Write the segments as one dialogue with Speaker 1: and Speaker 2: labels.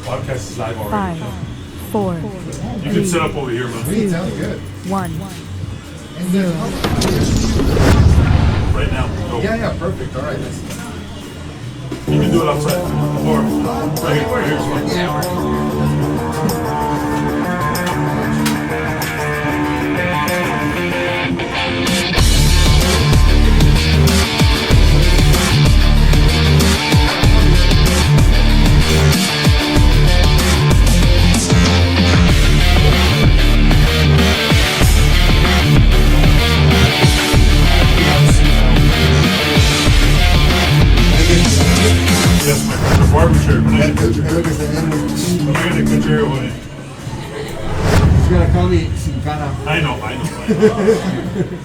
Speaker 1: Podcast is live already.
Speaker 2: 5, 4,
Speaker 1: You can sit up over here, man.
Speaker 3: Sweet, sounds good.
Speaker 2: 1.
Speaker 3: And then,
Speaker 1: Right now. Go.
Speaker 3: yeah, perfect. All right.
Speaker 1: You can do it outside. Or right here's fine.
Speaker 3: Yeah,
Speaker 1: Yes, my friend. The barber chair.
Speaker 3: look at the end.
Speaker 1: Look at the good chair with it.
Speaker 3: He's gonna call me Sin Cara.
Speaker 1: I know.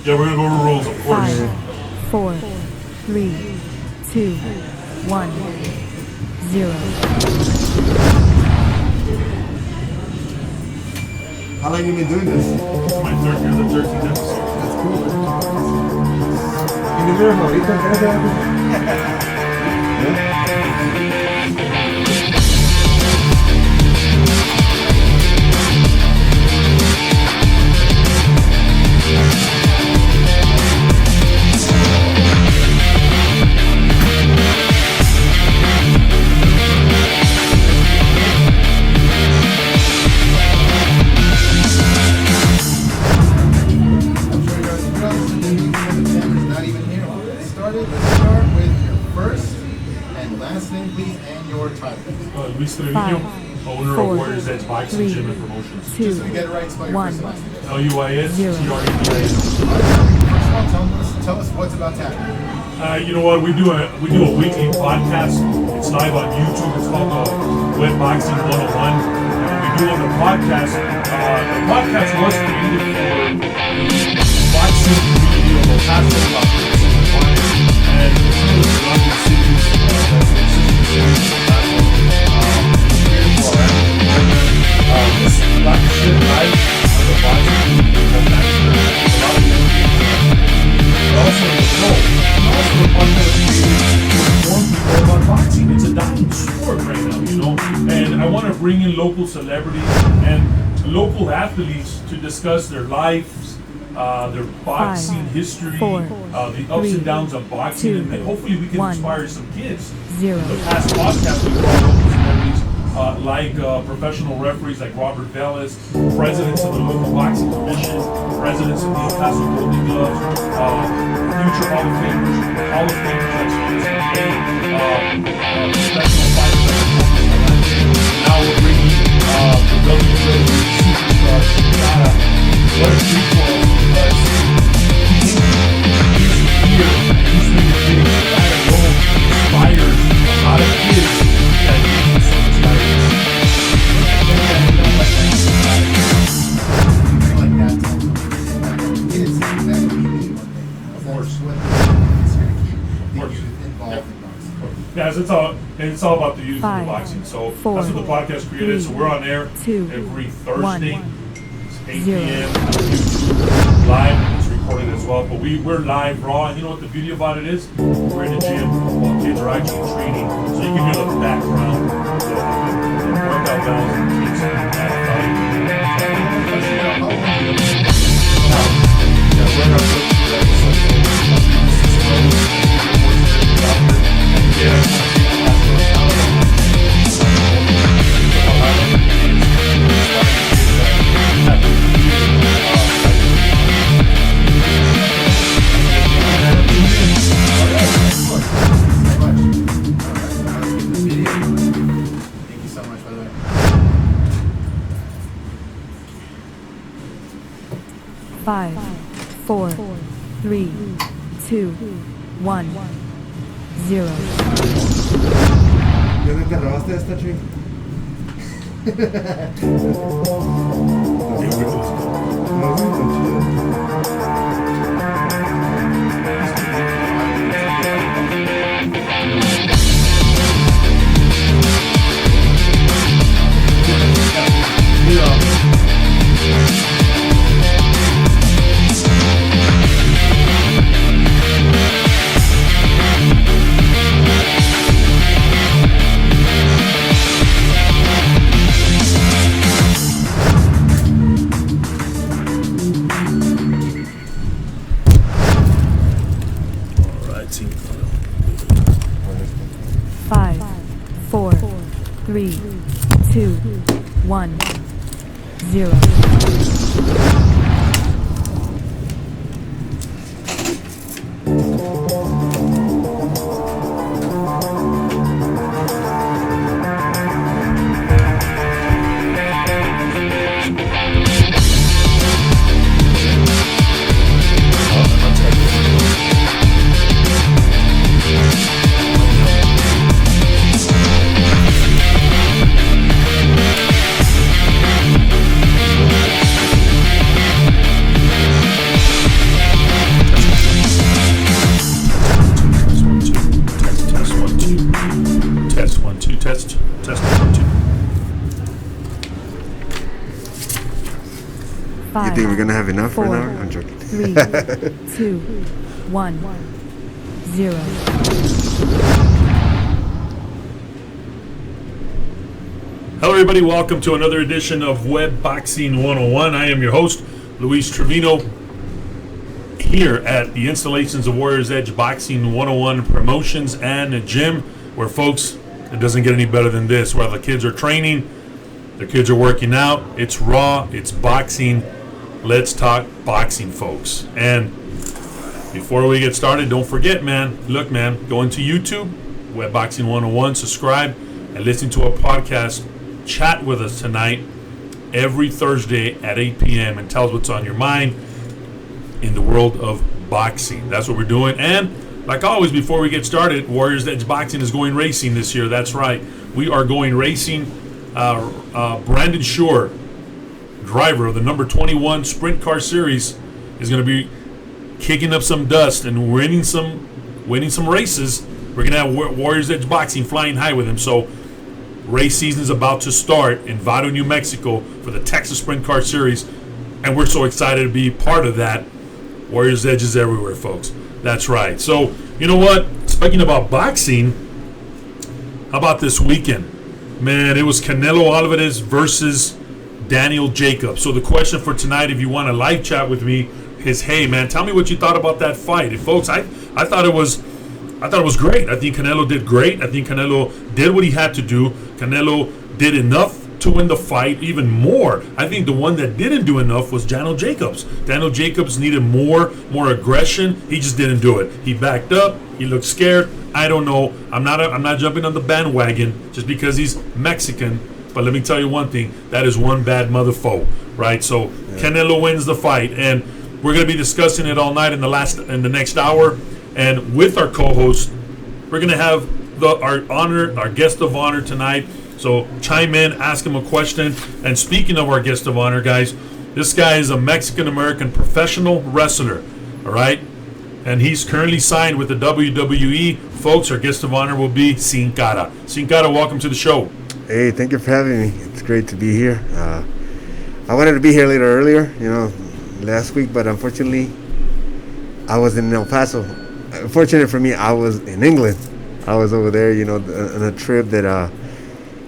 Speaker 1: Yeah, we're gonna go over rolls, of course.
Speaker 2: 5, 4, 3, 2, 1, 0.
Speaker 3: How long you been doing this?
Speaker 1: It's my third year, the 13th episode.
Speaker 3: That's cool. ¿Y número favorito?
Speaker 1: Luis Trevino, owner of
Speaker 2: 4,
Speaker 1: Warriors Edge Bikes and Gym and Promotions.
Speaker 2: 2,
Speaker 3: Just to get it right, spell your
Speaker 2: 1.
Speaker 3: first last name.
Speaker 1: LUIS,
Speaker 2: Zero.
Speaker 1: TREDIS.
Speaker 3: First of all, tell us what's about to happen.
Speaker 1: You know what? We do a weekly podcast. It's live on YouTube. It's called Web Boxing 101. And we do on the podcast was created for the boxing community of El Paso, Las Vegas, and Tijuana, and some of the surrounding cities. That's the sister cities of El Paso. Created for our program. This live shit live on the boxing community of El Paso. A lot of young people. But also in the show. Also, the podcast created to inform people about boxing. It's a dying sport right now, you know. And I want to bring in local celebrities and local athletes to discuss their lives, their boxing
Speaker 2: 5,
Speaker 1: history,
Speaker 2: 4,
Speaker 1: the ups
Speaker 2: 3,
Speaker 1: and downs of boxing,
Speaker 2: 2,
Speaker 1: and hopefully we can
Speaker 2: 1,
Speaker 1: inspire some kids.
Speaker 2: 0.
Speaker 1: The past podcast we brought local celebrities like professional referees like Robert Velez, presidents of the local boxing commission, presidents of the El Paso Golden Gloves, future Hall of Famers like Sonis McKay, professional fighters like Antonio Escalante. Now we're bringing the WWE Superstar SIN CARA. What a treat for us because he's here and he's really big. That alone inspires a lot of kids that need some inspiration. Guys, it's all about the youth of the
Speaker 2: 5,
Speaker 1: boxing. So
Speaker 2: 4,
Speaker 1: that's what the podcast created. So we're on air
Speaker 2: 2,
Speaker 1: every
Speaker 2: 1,
Speaker 1: Thursday. It's 8
Speaker 2: 0.
Speaker 1: p.m. on YouTube live. It's recorded as well. But we're live raw. And you know what the beauty about it is? We're in the gym while kids are actually training. So you can hear the background, the workout guys and kids fighting. Yeah, we're not looking for that. So this is
Speaker 3: Thank you so much, by the way.
Speaker 2: 5, 4, 3, 2, 1, 0.
Speaker 3: ¿De dónde te robaste esta chica? No, es muy chido.
Speaker 2: 3, 2, 1, 0.
Speaker 4: You think we're gonna have enough for
Speaker 2: 4,
Speaker 4: an hour? I'm joking.
Speaker 2: 3, 2, 1, 0.
Speaker 1: Hello, everybody. Welcome to another edition of Web Boxing 101. I am your host, Luis Trevino, here at the installations of Warriors Edge Boxing 101 Promotions and Gym, where, folks, it doesn't get any better than this. While the kids are training, their kids are working out. It's raw. It's boxing. Let's talk boxing, folks. And before we get started, don't forget, man. Look, man, go into YouTube, Web Boxing 101, subscribe, and listen to our podcast. Chat with us tonight, every Thursday at 8 p.m. and tell us what's on your mind in the world of boxing. That's what we're doing. And like always, before we get started, Warriors Edge Boxing is going racing this year. That's right. We are going racing. Brandon Shore, driver of the number 21 Sprint Car Series, is going to be kicking up some dust and winning some races. We're going to have Warriors Edge Boxing flying high with him. So race season is about to start in Vado, New Mexico for the Texas Sprint Car Series, and we're so excited to be part of that. Warriors Edge is everywhere, folks. That's right. So, you know what? Speaking about boxing, how about this weekend? Man, it was Canelo Alvarez versus Daniel Jacobs. So the question for tonight, if you want to live chat with me, is, hey, man, tell me what you thought about that fight. And folks, I thought it was great. I think Canelo did great. I think Canelo did what he had to do. Canelo did enough to win the fight, even more. I think the one that didn't do enough was Daniel Jacobs. Daniel Jacobs needed more aggression. He just didn't do it. He backed up. He looked scared. I don't know. I'm not jumping on the bandwagon just because he's Mexican. But let me tell you one thing. That is one bad mother foe, right? So Canelo wins the fight, and we're going to be discussing it all night in the next hour. And with our co-host, we're going to have our guest of honor tonight. So chime in, ask him a question. And speaking of our guest of honor, guys, this guy is a Mexican-American professional wrestler, all right? And he's currently signed with the WWE. Folks, our guest of honor will be Sin Cara. Sin Cara, welcome to the show.
Speaker 4: Hey, thank you for having me. It's great to be here. I wanted to be here earlier, last week, but unfortunately, I was in El Paso. Fortunate for me, I was in England. I was over there, on a trip that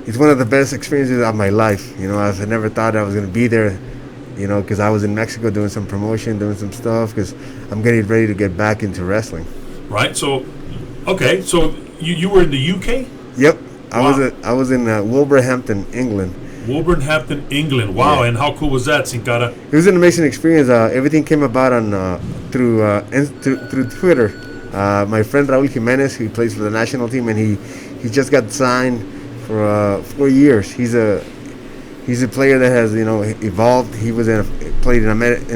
Speaker 4: it's one of the best experiences of my life. I never thought I was going to be there, because I was in Mexico doing some promotion, doing some stuff, because I'm getting ready to get back into wrestling.
Speaker 1: Right. So, okay. So you were in the UK?
Speaker 4: Yep.
Speaker 1: Wow.
Speaker 4: I was in Wolverhampton, England.
Speaker 1: Wolverhampton, England. Wow. Yeah. And how cool was that, Sin Cara?
Speaker 4: It was an amazing experience. Everything came about through Twitter. My friend Raul Jimenez, who plays for the national team, and he just got signed for 4 years. He's a player that has evolved. He was played in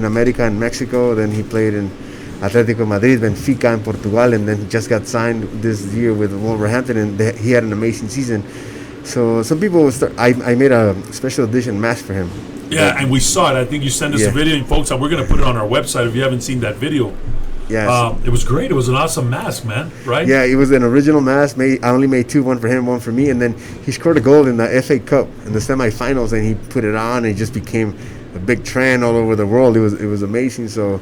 Speaker 4: America and Mexico. Then he played in Atletico Madrid, Benfica in Portugal, and then he just got signed this year with Wolverhampton, and he had an amazing season. So some people will start. I made a special edition mask for him.
Speaker 1: Yeah, and we saw it. I think you sent us a video, and folks, we're going to put it on our website if you haven't seen that video.
Speaker 4: Yeah,
Speaker 1: it was great. It was an awesome mask, man. Right?
Speaker 4: Yeah, it was an original mask. I only made two, one for him, one for me, and then he scored a goal in the FA Cup in the semifinals, and he put it on, and it just became a big trend all over the world. It was amazing. So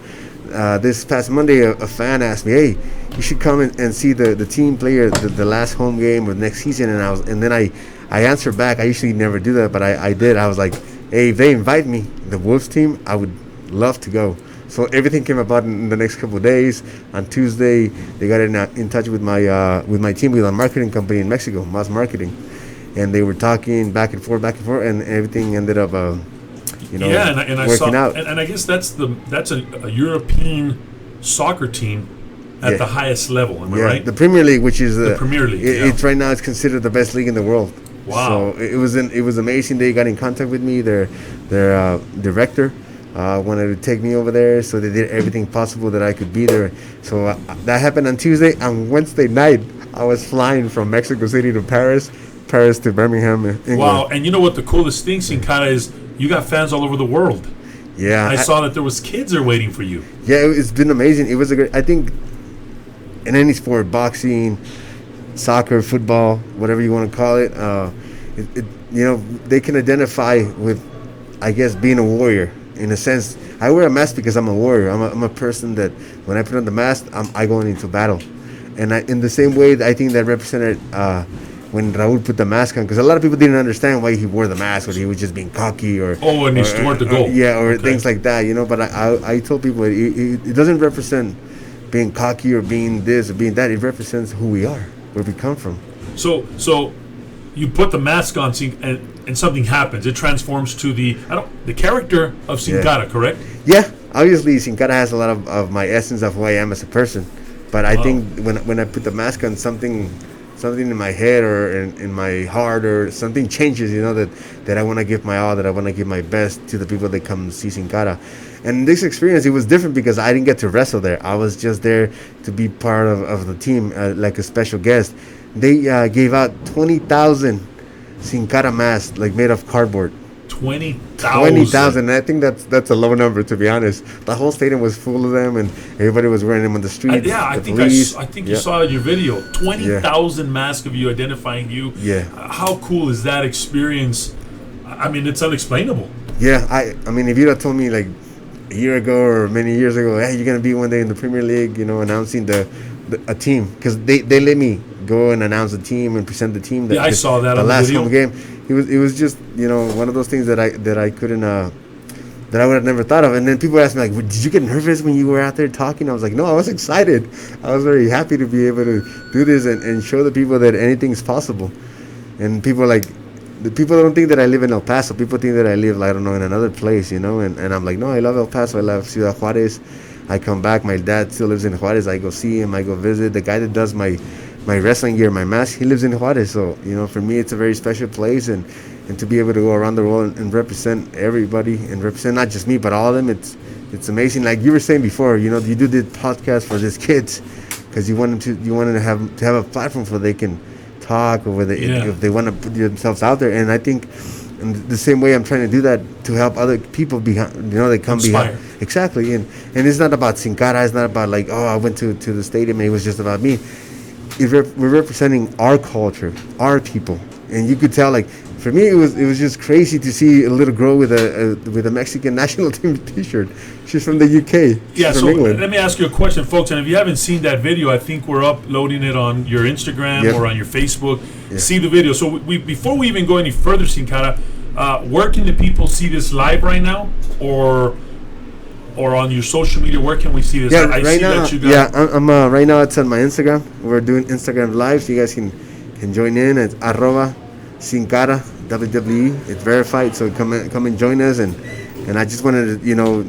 Speaker 4: this past Monday, a fan asked me, "Hey, you should come and see the team play the last home game of next season." And then I answered back. I usually never do that, but I did. I was like, "Hey, if they invite me, the Wolves team, I would love to go." So everything came about in the next couple of days. On Tuesday, they got in touch with my team, with a marketing company in Mexico, Mass Marketing, and they were talking back and forth, and everything ended up,
Speaker 1: Yeah, and I
Speaker 4: working
Speaker 1: saw,
Speaker 4: out.
Speaker 1: and I guess that's a European soccer team at
Speaker 4: Yeah.
Speaker 1: the highest level. Am I
Speaker 4: Yeah,
Speaker 1: right?
Speaker 4: the Premier League, which is
Speaker 1: The Premier League, yeah.
Speaker 4: It's right now. It's considered the best league in the world.
Speaker 1: Wow.
Speaker 4: So it was amazing. They got in contact with me. Their director wanted to take me over there, so they did everything possible that I could be there. So that happened on Tuesday. On Wednesday night, I was flying from Mexico City to Paris to Birmingham, England.
Speaker 1: Wow, and you know what the coolest thing, Sin Cara, is you got fans all over the world.
Speaker 4: Yeah,
Speaker 1: I saw that there was kids there waiting for you.
Speaker 4: Yeah, it's been amazing. It was a great. I think in any sport, boxing, soccer, football, whatever you want to call it, they can identify with, I guess, being a warrior. In a sense, I wear a mask because I'm a warrior. I'm a person that when I put on the mask, I go into battle. And in the same way, I think that represented when Raul put the mask on, because a lot of people didn't understand why he wore the mask, or he was just being cocky, or
Speaker 1: and he scored the goal.
Speaker 4: or things like that, But I told people it doesn't represent being cocky or being this or being that. It represents who we are, where we come from.
Speaker 1: So you put the mask on, and something happens. It transforms to the character of Sin Cara, correct?
Speaker 4: Yeah, obviously Sin Cara has a lot of my essence of who I am as a person, but I think when I put the mask on, something in my head or in my heart or something changes, that I want to give my all, that I want to give my best to the people that come see Sin Cara. And this experience, it was different because I didn't get to wrestle there. I was just there to be part of the team, like a special guest. They gave out 20,000 Sin Cara masks, like made of cardboard.
Speaker 1: 20,000.
Speaker 4: I think that's a low number, to be honest. The whole stadium was full of them, and everybody was wearing them on the streets.
Speaker 1: I think you saw your video. 20,000 masks of you identifying you.
Speaker 4: Yeah.
Speaker 1: How cool is that experience? I mean, it's unexplainable.
Speaker 4: Yeah, I mean, if you'd have told me like a year ago or many years ago, hey, you're gonna be one day in the Premier League, announcing a team, because they let me go and announce the team and present the team.
Speaker 1: I saw that
Speaker 4: the
Speaker 1: on
Speaker 4: last
Speaker 1: the video.
Speaker 4: home game. It was just one of those things that I couldn't that I would have never thought of. And then people asked me, like, did you get nervous when you were out there talking? I was like, no, I was excited. I was very happy to be able to do this and show the people that anything's possible. And people the people don't think that I live in El Paso. People think that I live, I don't know, in another place, And I'm like, no, I love El Paso. I love Ciudad Juarez. I come back. My dad still lives in Juarez. I go see him. I go visit. The guy that does my wrestling gear, my mask, he lives in Juarez. So, for me, it's a very special place. And to be able to go around the world and represent everybody and represent not just me, but all of them, it's amazing. Like you were saying before, you do the podcast for these kids because you wanted to have a platform where they can talk, or whether if they want to put themselves out there. And I think in the same way I'm trying to do that to help other people behind, they come
Speaker 1: Inspire.
Speaker 4: behind. Exactly. And it's not about Sin Cara. It's not about like, oh, I went to the stadium and it was just about me. We're representing our culture, our people. And you could tell, like, for me, it was just crazy to see a little girl with a Mexican national team T-shirt. She's from the UK.
Speaker 1: Yeah,
Speaker 4: She's
Speaker 1: so
Speaker 4: from England.
Speaker 1: let me ask you a question, folks. And if you haven't seen that video, I think we're uploading it on your Instagram or on your Facebook.
Speaker 4: Yeah.
Speaker 1: See the video. So before we even go any further, Sin Cara, where can the people see this live right now, or on your social media? Where can we see this?
Speaker 4: Yeah,
Speaker 1: I
Speaker 4: right
Speaker 1: see
Speaker 4: now.
Speaker 1: that you got.
Speaker 4: I'm right now. It's on my Instagram. We're doing Instagram live, so you guys can join in. It's @Sin Cara WWE. It's verified, so come and join us. And I just wanted to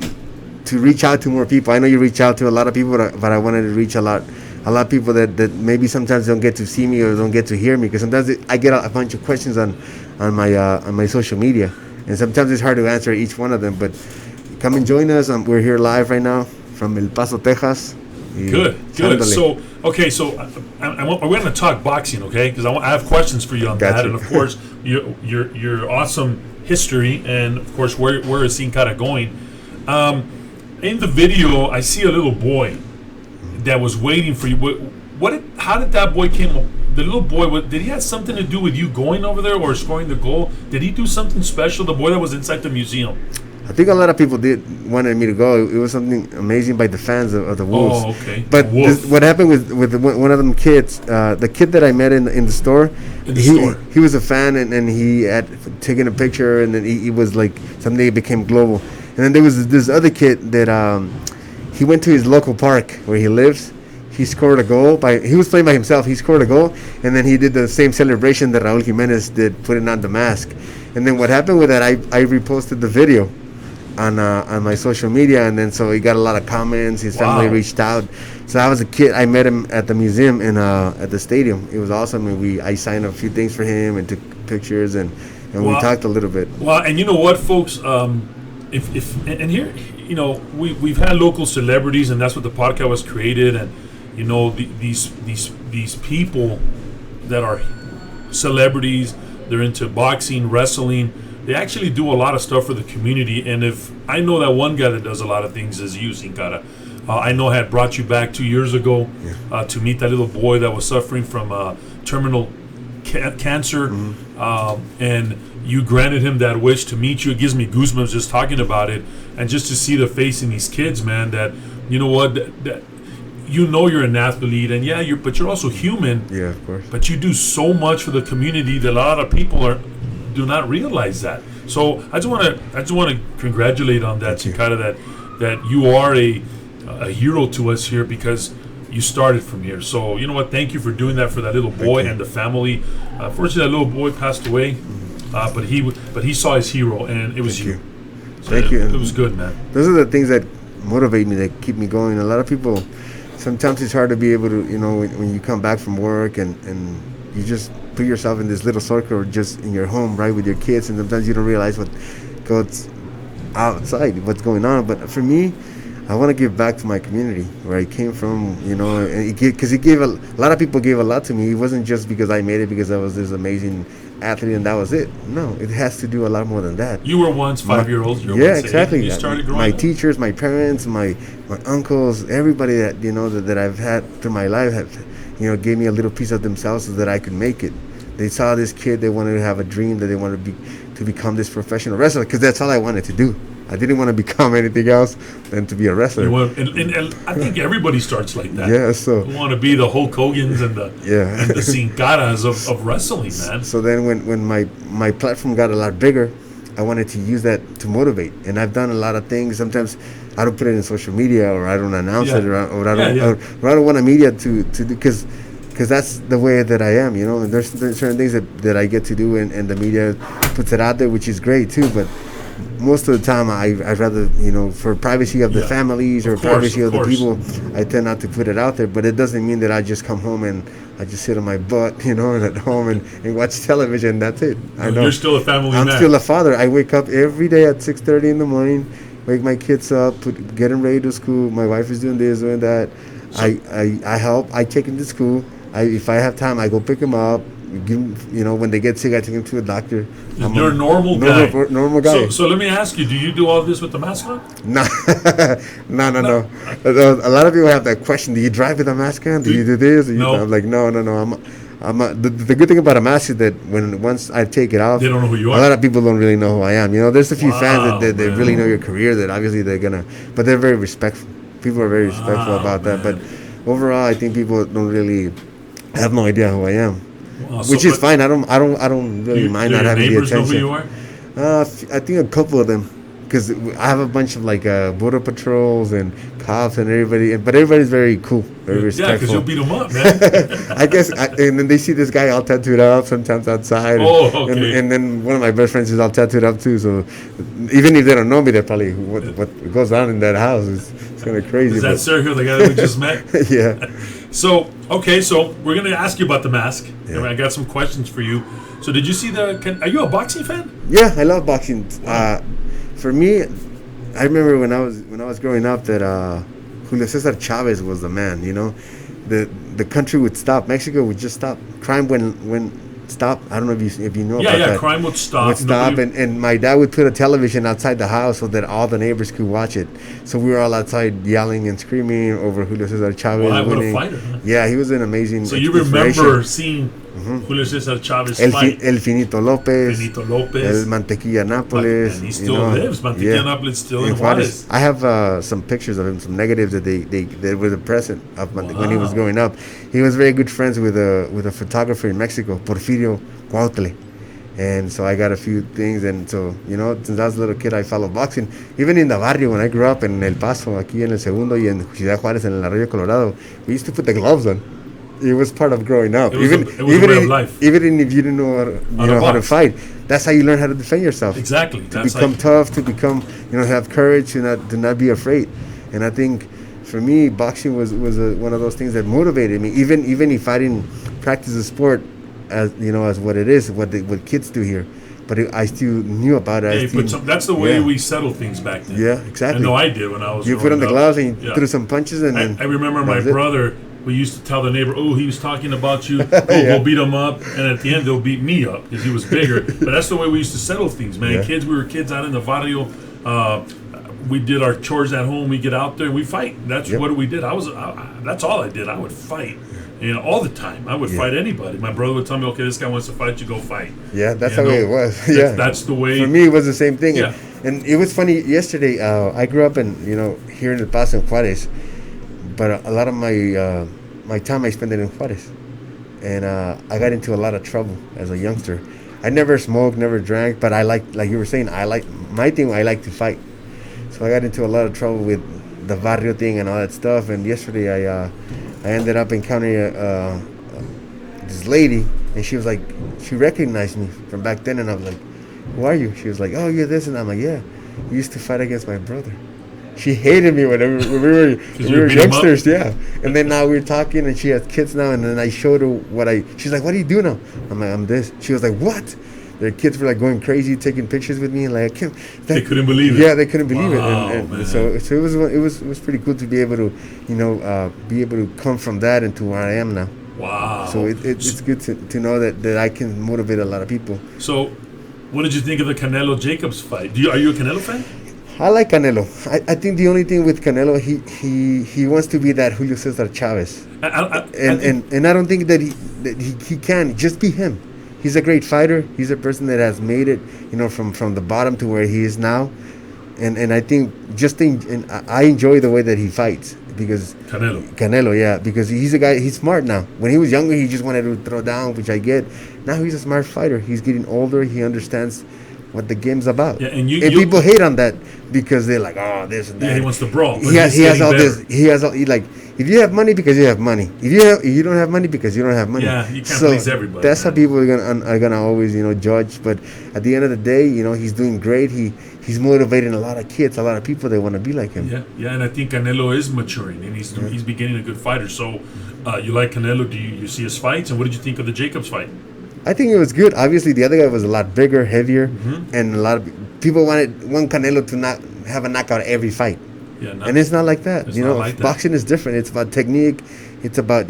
Speaker 4: to reach out to more people. I know you reach out to a lot of people, but I wanted to reach a lot of people that maybe sometimes don't get to see me or don't get to hear me, because sometimes I get a bunch of questions on my social media, and sometimes it's hard to answer each one of them. But come and join us. We're here live right now from El Paso, Texas.
Speaker 1: Good. So, okay, so we're going to talk boxing, okay? Because I have questions for you on that, and of course your awesome history, and of course where is Sin Cara going? In the video, I see a little boy that was waiting for you. How did that boy came? The little boy, did he have something to do with you going over there or scoring the goal? Did he do something special? The boy that was inside the museum.
Speaker 4: I think a lot of people wanted me to go. It was something amazing by the fans of the Wolves.
Speaker 1: Oh, okay.
Speaker 4: But what happened with one of them kids, the kid that I met in the store, he was a fan, and he had taken a picture, and then he was like, someday it became global. And then there was this other kid that he went to his local park where he lives. he scored a goal he was playing by himself. He scored a goal, and then he did the same celebration that Raul Jimenez did, putting on the mask. And then what happened with that, I reposted the video on my social media, and then so he got a lot of comments. His family reached out. So I was a kid. I met him at the museum at the stadium. It was awesome, and I signed a few things for him and took pictures, and we talked a little bit.
Speaker 1: Well, and you know what, folks, if here, you know, we've had local celebrities, and that's what the podcast was created, and you know, these people that are celebrities, they're into boxing, wrestling. They actually do a lot of stuff for the community, and if I know that one guy that does a lot of things is you, Sin Cara. I know I had brought you back 2 years ago to meet that little boy that was suffering from terminal cancer, and you granted him that wish to meet you. It gives me goosebumps just talking about it, and just to see the face in these kids, man. That you know what, that you know you're an athlete, and but you're also human.
Speaker 4: Yeah, of course.
Speaker 1: But you do so much for the community that a lot of people do not realize that. So I just want to congratulate on that, Sin Cara, that you are a hero to us here, because you started from here. So you know what? Thank you for doing that for that little boy and the family. Unfortunately, that little boy passed away, but he saw his hero, and it was you. So
Speaker 4: Thank you.
Speaker 1: It was good, man.
Speaker 4: Those are the things that motivate me, that keep me going. A lot of people, sometimes it's hard to be able to, you know, when you come back from work and you just put yourself in this little circle, or just in your home, right, with your kids, and sometimes you don't realize what goes outside, what's going on. But for me, I want to give back to my community where I came from, you know, because he gave a lot of people gave a lot to me. It wasn't just because I made it, because I was this amazing athlete and that was it. No, it has to do a lot more than that.
Speaker 1: You were once 5-year-old.
Speaker 4: Yeah, exactly.
Speaker 1: You started growing
Speaker 4: my
Speaker 1: up.
Speaker 4: teachers, my parents, my uncles, everybody that, you know, that I've had through my life have, you know, gave me a little piece of themselves so that I could make it. They saw this kid, they wanted to have a dream, that they wanted to become this professional wrestler, because that's all I wanted to do. I didn't want to become anything else than to be a wrestler.
Speaker 1: And I think everybody starts like that.
Speaker 4: Yeah, so
Speaker 1: you want to be the Hulk Hogan's and the Sin Caras of wrestling, man.
Speaker 4: So then when my platform got a lot bigger, I wanted to use that to motivate. And I've done a lot of things. Sometimes I don't put it in social media, or I don't announce it, or I don't want the media to do, because that's the way that I am, you know. And there's certain things that I get to do, and the media puts it out there, which is great too. But most of the time, I'd rather, you know, for privacy of the families, or privacy of the people, I tend not to put it out there. But it doesn't mean that I just come home and I just sit on my butt, you know, at home and watch television. That's it. I know.
Speaker 1: You're still a family man.
Speaker 4: I'm still a father. I wake up every day at 6:30 in the morning, wake my kids up, get them ready to school. My wife is doing this, doing that. I help. I take them to school. If I have time, I go pick them up. You know, when they get sick, I take them to a doctor.
Speaker 1: You're a normal guy.
Speaker 4: Normal guy.
Speaker 1: So let me ask you: do you do all this with the mask on?
Speaker 4: No. A lot of people have that question: do you drive with a mask on? Do you do this?
Speaker 1: No.
Speaker 4: I'm like, no. The good thing about a mask is that once I take it off,
Speaker 1: they don't know who you are.
Speaker 4: A lot of people don't really know who I am. You know, there's a few fans that really know your career, that obviously they're gonna, but they're very respectful. People are very respectful about that. But overall, I think people don't really have no idea who I am. Which is fine. I don't really mind not having the attention.
Speaker 1: Do your neighbors know who you are?
Speaker 4: I think a couple of them, because I have a bunch of like border patrols and cops and everybody, but everybody's very cool, very respectful.
Speaker 1: Yeah, because you'll beat them up, man.
Speaker 4: I guess, and then they see this guy all tattooed up sometimes outside.
Speaker 1: Oh, okay.
Speaker 4: And then one of my best friends is all tattooed up too. So even if they don't know me, they're probably what goes on in that house is kind of crazy.
Speaker 1: Is that Sergio, the guy that we just met?
Speaker 4: Yeah.
Speaker 1: So we're gonna ask you about the mask. Yeah. I got some questions for you. So did you see are you a boxing fan?
Speaker 4: Yeah, I love boxing. For me, I remember when I was growing up that Julio Cesar Chavez was the man. You know, the country would stop. Mexico would just stop. Crime when stop. I don't know if you know about that.
Speaker 1: Yeah, crime would stop.
Speaker 4: And my dad would put a television outside the house so that all the neighbors could watch it. So we were all outside yelling and screaming over Julio Cesar Chavez winning.
Speaker 1: What a fighter, huh?
Speaker 4: Yeah, he was an amazing.
Speaker 1: So you remember seeing Julio Cesar Chavez fight?
Speaker 4: El Finito Lopez.
Speaker 1: El
Speaker 4: Mantequilla Nápoles.
Speaker 1: And he still lives. Mantequilla Nápoles still in Juarez.
Speaker 4: I have some pictures of him, some negatives that they were the present of when he was growing up. He was very good friends with a photographer in Mexico, Porfirio Cuautle. And so I got a few things, and so, since I was a little kid, I followed boxing. Even in the barrio, when I grew up in El Paso, aquí en El Segundo, y en Ciudad Juárez, en el Arroyo Colorado, we used to put the gloves on. It was part of growing up.
Speaker 1: It was a way of life.
Speaker 4: Even if you didn't know how to fight, that's how you learn how to defend yourself.
Speaker 1: Exactly.
Speaker 4: To become tough, to become, have courage, to not be afraid. And I think, for me, boxing was one of those things that motivated me. Even if I didn't practice the sport as what it is, what kids do here, but I still knew about it.
Speaker 1: That's the way we settled things back then.
Speaker 4: Yeah, exactly.
Speaker 1: I know I did when I was.
Speaker 4: You put on the gloves and you threw some punches, and
Speaker 1: I remember my brother. We used to tell the neighbor, "Oh, he was talking about you. Go beat him up," and at the end they'll beat me up because he was bigger. But that's the way we used to settle things, man.
Speaker 4: Yeah.
Speaker 1: We were kids out in the barrio. We did our chores at home. We get out there and we fight. That's what we did. That's all I did. I would fight. All the time. I would fight anybody. My brother would tell me, "Okay, this guy wants to fight. You go fight."
Speaker 4: Yeah, that's the way it was. Yeah,
Speaker 1: that's the way.
Speaker 4: For me, it was the same thing.
Speaker 1: Yeah.
Speaker 4: And it was funny. Yesterday, I grew up in here in El Paso and Juárez, but a lot of my time I spent it in Juárez, and I got into a lot of trouble as a youngster. I never smoked, never drank, but I like you were saying, I like to fight. So I got into a lot of trouble with the barrio thing and all that stuff. And yesterday I ended up encountering this lady, and she was like, she recognized me from back then, and I was like, "Who are you?" She was like, "Oh, you're this," and I'm like, "Yeah, you used to fight against my brother." She hated me when we were youngsters, yeah. And then now we're talking, and she has kids now, and then I showed her she's like, "What do you do now?" I'm like, "I'm this." She was like, "What?" Their kids were like going crazy, taking pictures with me, and like
Speaker 1: they couldn't believe it.
Speaker 4: Yeah, they couldn't believe it,
Speaker 1: man.
Speaker 4: and so it was pretty cool to be able to be able to come from that into where I am now.
Speaker 1: Wow.
Speaker 4: So it's good to know that I can motivate a lot of people.
Speaker 1: So, what did you think of the Canelo Jacobs fight? Are you a Canelo fan?
Speaker 4: I like Canelo. I think the only thing with Canelo, he wants to be that Julio Cesar Chavez, and I don't think that he can just be him. He's a great fighter. He's a person that has made it, from the bottom to where he is now, and I think I enjoy the way that he fights because Canelo, yeah, because he's a guy. He's smart now. When he was younger, he just wanted to throw down, which I get. Now he's a smart fighter. He's getting older. He understands what the game's about.
Speaker 1: Yeah, and
Speaker 4: people hate on that because they're like, "Oh, this and that."
Speaker 1: Yeah, he wants to brawl.
Speaker 4: He has all this. He has all. If you have money, because you have money. If you don't have money, because you don't have money.
Speaker 1: Yeah, you can't please everybody.
Speaker 4: That's how people are gonna always judge. But at the end of the day, he's doing great. He's motivating a lot of kids, a lot of people that want to be like him.
Speaker 1: Yeah, and I think Canelo is maturing, and he's beginning a good fighter. So, you like Canelo? Do you see his fights? And what did you think of the Jacobs fight?
Speaker 4: I think it was good. Obviously, the other guy was a lot bigger, heavier, and a lot of people wanted Canelo to not have a knockout every fight. Yeah, and it's not like that. Boxing is different. It's about technique. It's about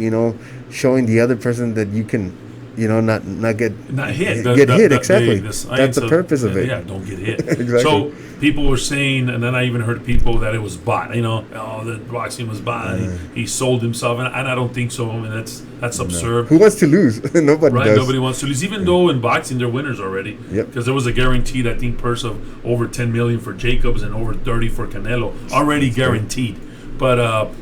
Speaker 4: showing the other person that you can, not get hit. Exactly. That's the purpose of it.
Speaker 1: Yeah, don't get hit.
Speaker 4: Exactly.
Speaker 1: So people were saying, and then I even heard people that it was bought. The boxing was bought. He sold himself, and I don't think so. I mean, that's absurd.
Speaker 4: Who wants to lose? Nobody does.
Speaker 1: Nobody wants to lose. Even though in boxing they're winners already.
Speaker 4: Yep.
Speaker 1: Because there was a guaranteed, I think, purse of over $10 million for Jacobs and over 30 for Canelo, already guaranteed. But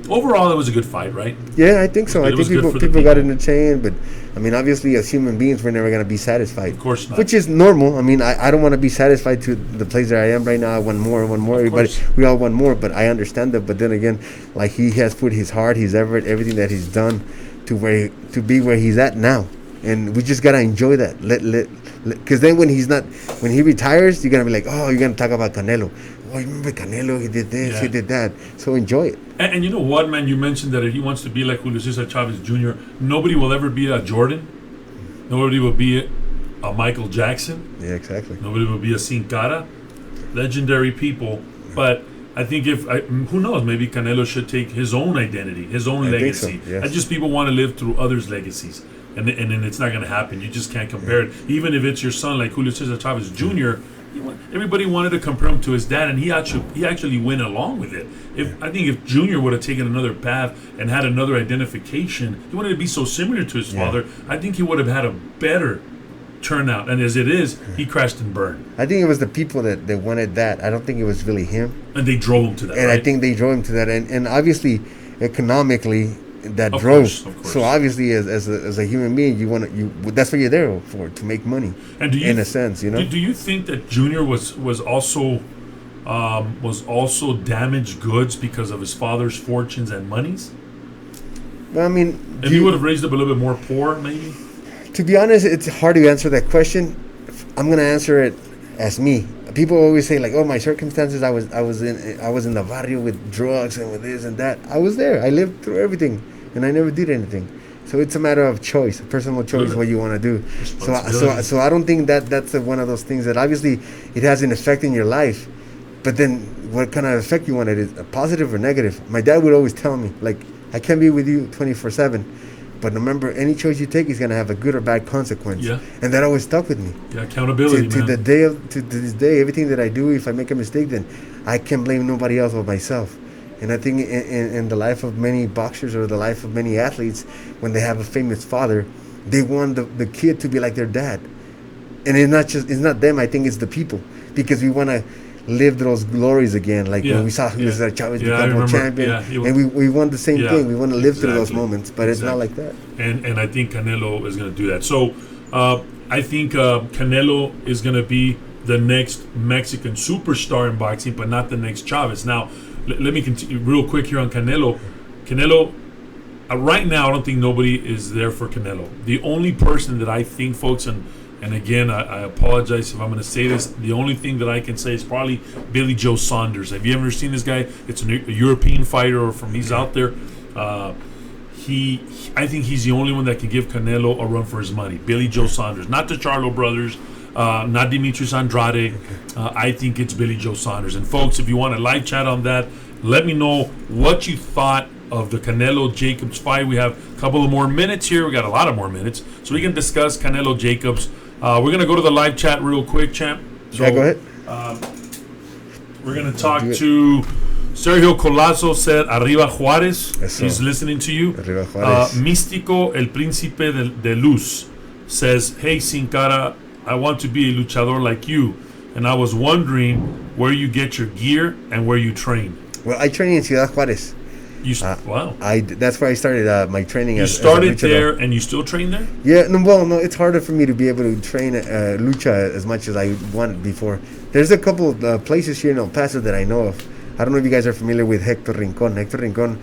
Speaker 1: overall, it was a good fight, right?
Speaker 4: Yeah, I think so. I think people got entertained, but I mean, obviously, as human beings, we're never going to be satisfied.
Speaker 1: Of course not.
Speaker 4: Which is normal. I mean, I don't want to be satisfied to the place that I am right now. I want more. Everybody, we all want more, but I understand that. But then again, like he has put his heart, his effort, everything that he's done to be where he's at now, and we just gotta enjoy that. Because then when he retires, you're gonna be like, oh, you're gonna talk about Canelo. Oh, you remember Canelo? He did this, he did that. So enjoy it.
Speaker 1: And you know what, man? You mentioned that if he wants to be like Julio Cesar Chavez Jr., nobody will ever be a Jordan. Nobody will be a Michael Jackson.
Speaker 4: Yeah, exactly.
Speaker 1: Nobody will be a Sin Cara. Legendary people. But I think who knows, maybe Canelo should take his own identity, his own legacy.
Speaker 4: Think so, yes.
Speaker 1: I just people want to live through others' legacies. And then it's not going to happen. You just can't compare it. Even if it's your son like Julio Cesar Chavez Jr., everybody wanted to compare him to his dad, and he actually went along with it. I think if Junior would have taken another path and had another identification, he wanted to be so similar to his father, I think he would have had a better turnout. And as it is, he crashed and burned.
Speaker 4: I think it was the people that wanted that. I don't think it was really him.
Speaker 1: And they drove him to that,
Speaker 4: And
Speaker 1: right?
Speaker 4: I think they drove him to that. And obviously, economically, that
Speaker 1: Of
Speaker 4: drove.
Speaker 1: course.
Speaker 4: So obviously, as a human being, that's what you're there for, to make money.
Speaker 1: And do you,
Speaker 4: in a sense, you know.
Speaker 1: Do you think that Junior was also damaged goods because of his father's fortunes and monies?
Speaker 4: Well, I mean,
Speaker 1: And he would have raised up a little bit more poor, maybe.
Speaker 4: to be honest, it's hard to answer that question. I'm gonna answer it as me. People always say like, "Oh, my circumstances. I was in the barrio with drugs and with this and that." I was there. I lived through everything, and I never did anything. So it's a matter of choice, personal choice,
Speaker 1: Good.
Speaker 4: what you want to do.
Speaker 1: Responsibility.
Speaker 4: So I don't think that's one of those things that obviously it has an effect in your life, but then what kind of effect you want it is positive or negative. My dad would always tell me like, "I can't be with you 24/7, but remember, any choice you take is gonna have a good or bad consequence."
Speaker 1: Yeah.
Speaker 4: And that always stuck with me.
Speaker 1: Yeah, accountability,
Speaker 4: To
Speaker 1: man.
Speaker 4: this day, everything that I do, if I make a mistake, then I can blame nobody else but myself. And I think in the life of many boxers or the life of many athletes, when they have a famous father, they want the kid to be like their dad. And it's not them. I think it's the people, because we want to live those glories again. Like
Speaker 1: Yeah,
Speaker 4: when we saw Julio
Speaker 1: yeah.
Speaker 4: Chavez
Speaker 1: Yeah, I
Speaker 4: become a
Speaker 1: remember.
Speaker 4: champion,
Speaker 1: Yeah,
Speaker 4: and we want the same
Speaker 1: Yeah,
Speaker 4: thing. We want to live through those
Speaker 1: exactly.
Speaker 4: moments, but it's not like that.
Speaker 1: And I think Canelo is going to do that. So I think Canelo is going to be the next Mexican superstar in boxing, but not the next Chavez. Now, let me continue real quick here on Canelo. Canelo, right now, I don't think nobody is there for Canelo. The only person that I think, folks, and again, I apologize if I'm going to say this, the only thing that I can say is probably Billy Joe Saunders. Have you ever seen this guy? It's a European fighter, or he's out there. I think he's the only one that can give Canelo a run for his money. Billy Joe Saunders, not the Charlo brothers, not Demetrius Andrade. I think it's Billy Joe Saunders. And folks, if you want a live chat on that, let me know what you thought of the Canelo Jacobs fight. We have a couple of more minutes here. We got a lot of more minutes, so we can discuss Canelo Jacobs. We're gonna go to the live chat real quick, champ. So,
Speaker 4: Yeah, go ahead.
Speaker 1: We're gonna talk to Sergio Colazo. Said Arriba Juárez.
Speaker 4: Eso.
Speaker 1: He's listening to you.
Speaker 4: Arriba Juárez.
Speaker 1: Místico El Príncipe de Luz says, "Hey Sin Cara, I want to be a luchador like you, and I was wondering where you get your gear and where you train."
Speaker 4: Well, I train in Ciudad Juárez.
Speaker 1: Wow.
Speaker 4: That's where I started my training.
Speaker 1: You
Speaker 4: as
Speaker 1: started
Speaker 4: a luchador.
Speaker 1: there and you still train there?
Speaker 4: Yeah, no, it's harder for me to be able to train lucha as much as I wanted before. There's a couple of places here in El Paso that I know of. I don't know if you guys are familiar with Hector Rincon. Hector Rincon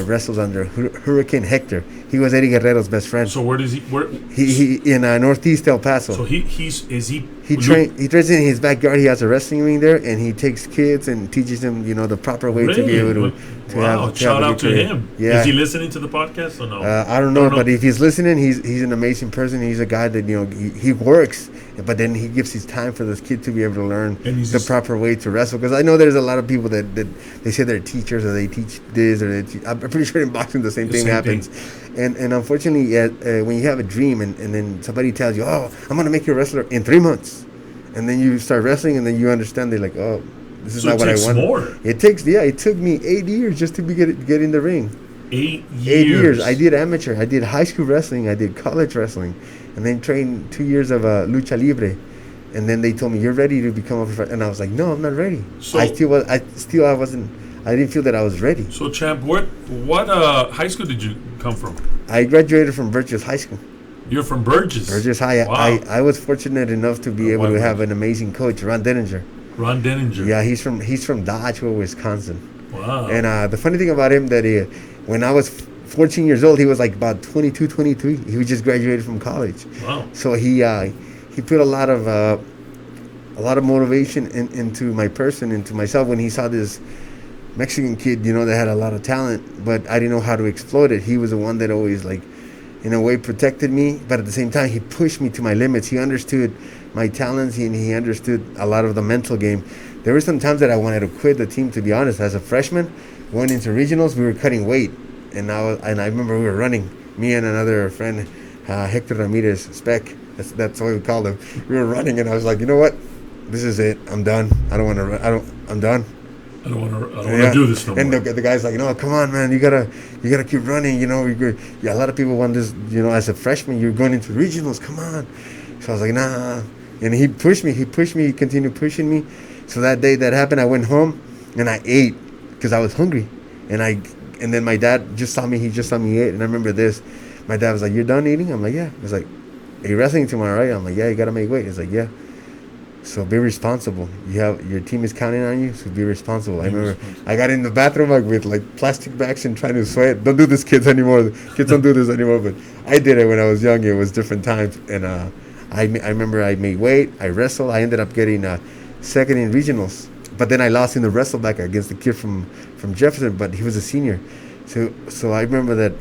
Speaker 4: wrestles under Hurricane Hector. He was Eddie Guerrero's best friend.
Speaker 1: So where does he? Where?
Speaker 4: He in Northeast El Paso.
Speaker 1: So he
Speaker 4: trains in his backyard. He has a wrestling ring there, and he takes kids and teaches them, the proper way to be able to
Speaker 1: Wow! Shout out to
Speaker 4: career.
Speaker 1: him.
Speaker 4: Yeah.
Speaker 1: Is he listening to the podcast or no?
Speaker 4: I don't know, but if he's listening, he's an amazing person. He's a guy that he works, but then he gives his time for this kid to be able to learn the proper way to wrestle. Because I know there's a lot of people that they say they're teachers or they teach this or I'm pretty sure in boxing the same thing happens. And unfortunately, when you have a dream and then somebody tells you, "Oh, I'm gonna make you a wrestler in 3 months," and then you start wrestling and then you understand they're like, "Oh, this is
Speaker 1: So
Speaker 4: not what I want."
Speaker 1: more.
Speaker 4: It took me 8 years just to get in the ring.
Speaker 1: 8 years.
Speaker 4: 8 years. I did amateur. I did high school wrestling. I did college wrestling, and then trained 2 years of lucha libre. And then they told me, "You're ready to become a professional." And I was like, "No, I'm not ready."
Speaker 1: So
Speaker 4: I wasn't. I didn't feel that I was ready.
Speaker 1: So champ, what high school did you come from?
Speaker 4: I graduated from Burgess High School.
Speaker 1: You're from Burgess.
Speaker 4: Burgess High.
Speaker 1: Wow.
Speaker 4: I was fortunate enough to be able to have an amazing coach, Ron Denninger.
Speaker 1: Ron Denninger.
Speaker 4: Yeah, he's from Dodgeville, Wisconsin.
Speaker 1: Wow.
Speaker 4: And the funny thing about him that when I was 14 years old, he was like about 22, 23. He was just graduated from college.
Speaker 1: Wow.
Speaker 4: So he put a lot of motivation into my person, into myself, when he saw this Mexican kid, that had a lot of talent, but I didn't know how to exploit it. He was the one that always, like, in a way, protected me, but at the same time, he pushed me to my limits. He understood my talents, and he understood a lot of the mental game. There were some times that I wanted to quit the team, to be honest. As a freshman, going into regionals, we were cutting weight, and I remember we were running, me and another friend, Hector Ramirez, Spec. That's what we called him. We were running, and I was like, you know what? This is it. I'm done. I don't want to run. I'm done.
Speaker 1: I don't want to do this no more.
Speaker 4: And the guy's like, "No, come on, man. You gotta keep running. A lot of people want this. As a freshman, you're going into regionals. Come on." So I was like, "Nah." And he pushed me. He continued pushing me. So that day that happened, I went home and I ate because I was hungry. And I and then my dad just saw me. He just saw me eat, and I remember this. My dad was like, "You're done eating?" I'm like, "Yeah." He's like, "Are you wrestling tomorrow, right?" I'm like, "Yeah, you gotta make weight." He's like, "Yeah." So be responsible. You have your team is counting on you, so be responsible. I remember I got in the bathroom like with like plastic bags and trying to sweat. Don't do this, kids anymore. Kids don't do this anymore. But I did it when I was young. It was different times, and I remember I made weight. I wrestled. I ended up getting second in regionals, but then I lost in the wrestle back against the kid from Jefferson. But he was a senior, so I remember that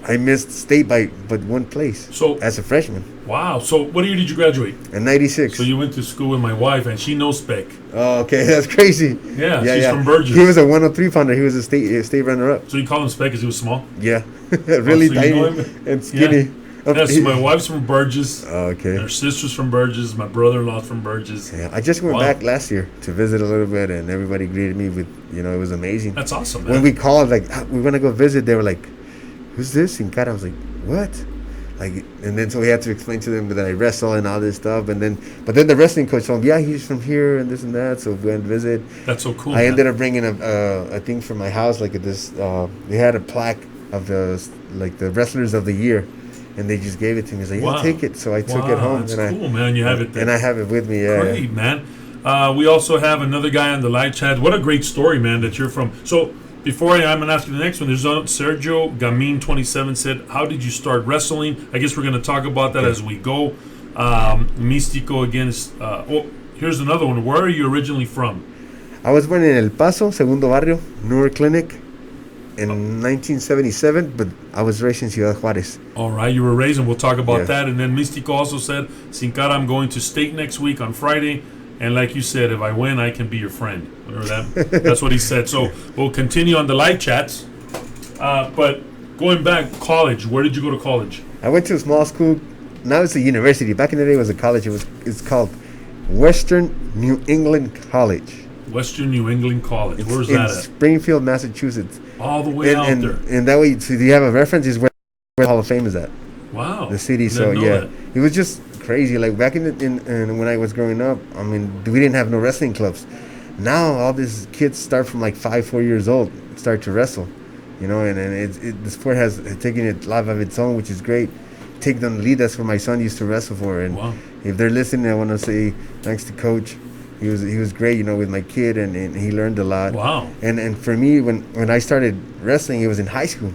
Speaker 4: I missed state by but one place.
Speaker 1: So
Speaker 4: as a freshman.
Speaker 1: Wow. So what year did you graduate?
Speaker 4: In '96.
Speaker 1: So you went to school with my wife, and she knows Spec.
Speaker 4: Oh, okay, that's crazy.
Speaker 1: Yeah, she's from Burgess.
Speaker 4: He was a 103 pounder. He was a state runner-up.
Speaker 1: So you call him Spec because he was small?
Speaker 4: Yeah, really
Speaker 1: so you
Speaker 4: tiny
Speaker 1: know him?
Speaker 4: and skinny.
Speaker 1: Yeah, so my wife's from Burgess.
Speaker 4: Okay.
Speaker 1: Her sister's from Burgess. My brother-in-law's from Burgess.
Speaker 4: Yeah, I just went back last year to visit a little bit, and everybody greeted me with, it was amazing.
Speaker 1: That's awesome, man.
Speaker 4: When we called, like, we're gonna go visit, they were like, "Who's this Sin Cara?" I was like, "What?" Like, and then so we had to explain to them that I wrestle and all this stuff, but then the wrestling coach told me, "Yeah, he's from here and this and that." So we went to visit.
Speaker 1: That's so cool.
Speaker 4: I ended up bringing a thing from my house, like this. They had a plaque of the wrestlers of the year, and they just gave it to me. He's like, "Yeah, take it." So I took it home.
Speaker 1: That's
Speaker 4: and
Speaker 1: cool, man. You have it there.
Speaker 4: And I have it with me. Yeah.
Speaker 1: Great, man. We also have another guy on the live chat. What a great story, man, that you're from. So before I'm going to ask you the next one, there's Sergio Gamin 27 said, "How did you start wrestling?" I guess we're going to talk about that as we go. Mystico again is. Here's another one. Where are you originally from?
Speaker 4: I was born in El Paso, Segundo Barrio, Newer Clinic, in 1977, but I was raised in Ciudad Juarez.
Speaker 1: All right, you were raised, and we'll talk about that. And then Mystico also said, "Sin Cara, I'm going to state next week on Friday. And like you said, if I win, I can be your friend." That's what he said. So we'll continue on the live chats. But going back, college. Where did you go to college?
Speaker 4: I went to a small school. Now it's a university. Back in the day, it was a college. It's called Western New England College.
Speaker 1: Western New England College. Where's that at?
Speaker 4: Springfield, Massachusetts.
Speaker 1: All the way out there.
Speaker 4: And that way, so you have a reference is where the Hall of Fame is at.
Speaker 1: Wow.
Speaker 4: The city. So yeah, it was just crazy. Like back in when I was growing up, I mean, we didn't have no wrestling clubs. Now all these kids start from like 4 years old, start to wrestle, and the sport has taken it life of its own, which is great. Take them lead. That's what my son used to wrestle for. And if they're listening, I want to say thanks to Coach. He was great, with my kid, and he learned a lot.
Speaker 1: Wow.
Speaker 4: And for me, when I started wrestling, it was in high school,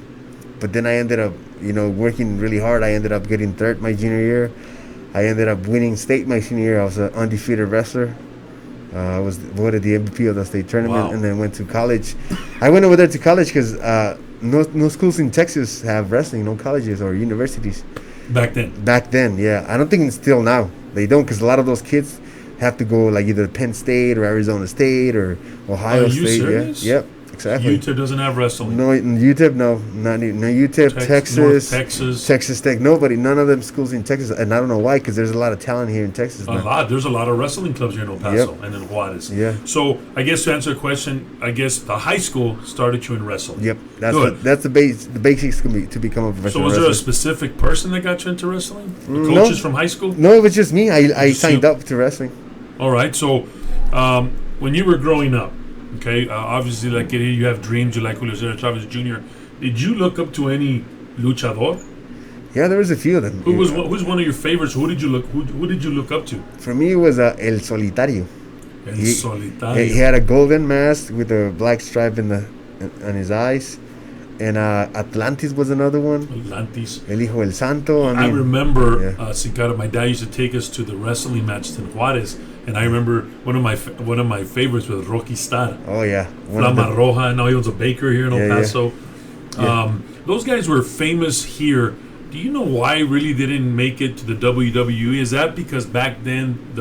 Speaker 4: but then I ended up working really hard. I ended up getting third my junior year. I ended up winning state my senior year. I was an undefeated wrestler. I was voted the MVP of the state tournament, and then went to college. I went over there to college because no schools in Texas have wrestling, no colleges or universities.
Speaker 1: Back then,
Speaker 4: yeah. I don't think it's still now. They don't, because a lot of those kids have to go like either Penn State or Arizona State or Ohio State.
Speaker 1: Serious?
Speaker 4: Yeah. Yep. Exactly.
Speaker 1: UTEP doesn't have wrestling.
Speaker 4: No, UTEP, no, not no UTEP, Texas, Texas Tech. Nobody, none of them schools in Texas, and I don't know why, because there's a lot of talent here in Texas.
Speaker 1: There's a lot of wrestling clubs here in El Paso and in Juarez.
Speaker 4: Yeah.
Speaker 1: So I guess to answer the question, I guess the high school started you in wrestling.
Speaker 4: Yep. That's the basics to become a professional.
Speaker 1: So was there a specific person that got you into wrestling? The coaches from high school?
Speaker 4: No, it was just me. I signed up to wrestling.
Speaker 1: All right. So when you were growing up. Okay, obviously, like you have dreams. You like Julio Cesar Chavez Jr. Did you look up to any luchador?
Speaker 4: Yeah, there was a few of them.
Speaker 1: Who's one of your favorites? Who did you look up to?
Speaker 4: For me, it was El Solitario.
Speaker 1: Solitario.
Speaker 4: He had a golden mask with a black stripe on his eyes, and Atlantis was another one.
Speaker 1: Atlantis.
Speaker 4: El Hijo del Santo.
Speaker 1: I remember, Sin Cara, my dad used to take us to the wrestling matches in Juarez. And I remember one of my favorites was Rocky Star.
Speaker 4: Oh yeah,
Speaker 1: Flama Roja. Now he owns a bakery here in El Paso. Yeah. Those guys were famous here. Do you know why really they didn't make it to the WWE? Is that because back then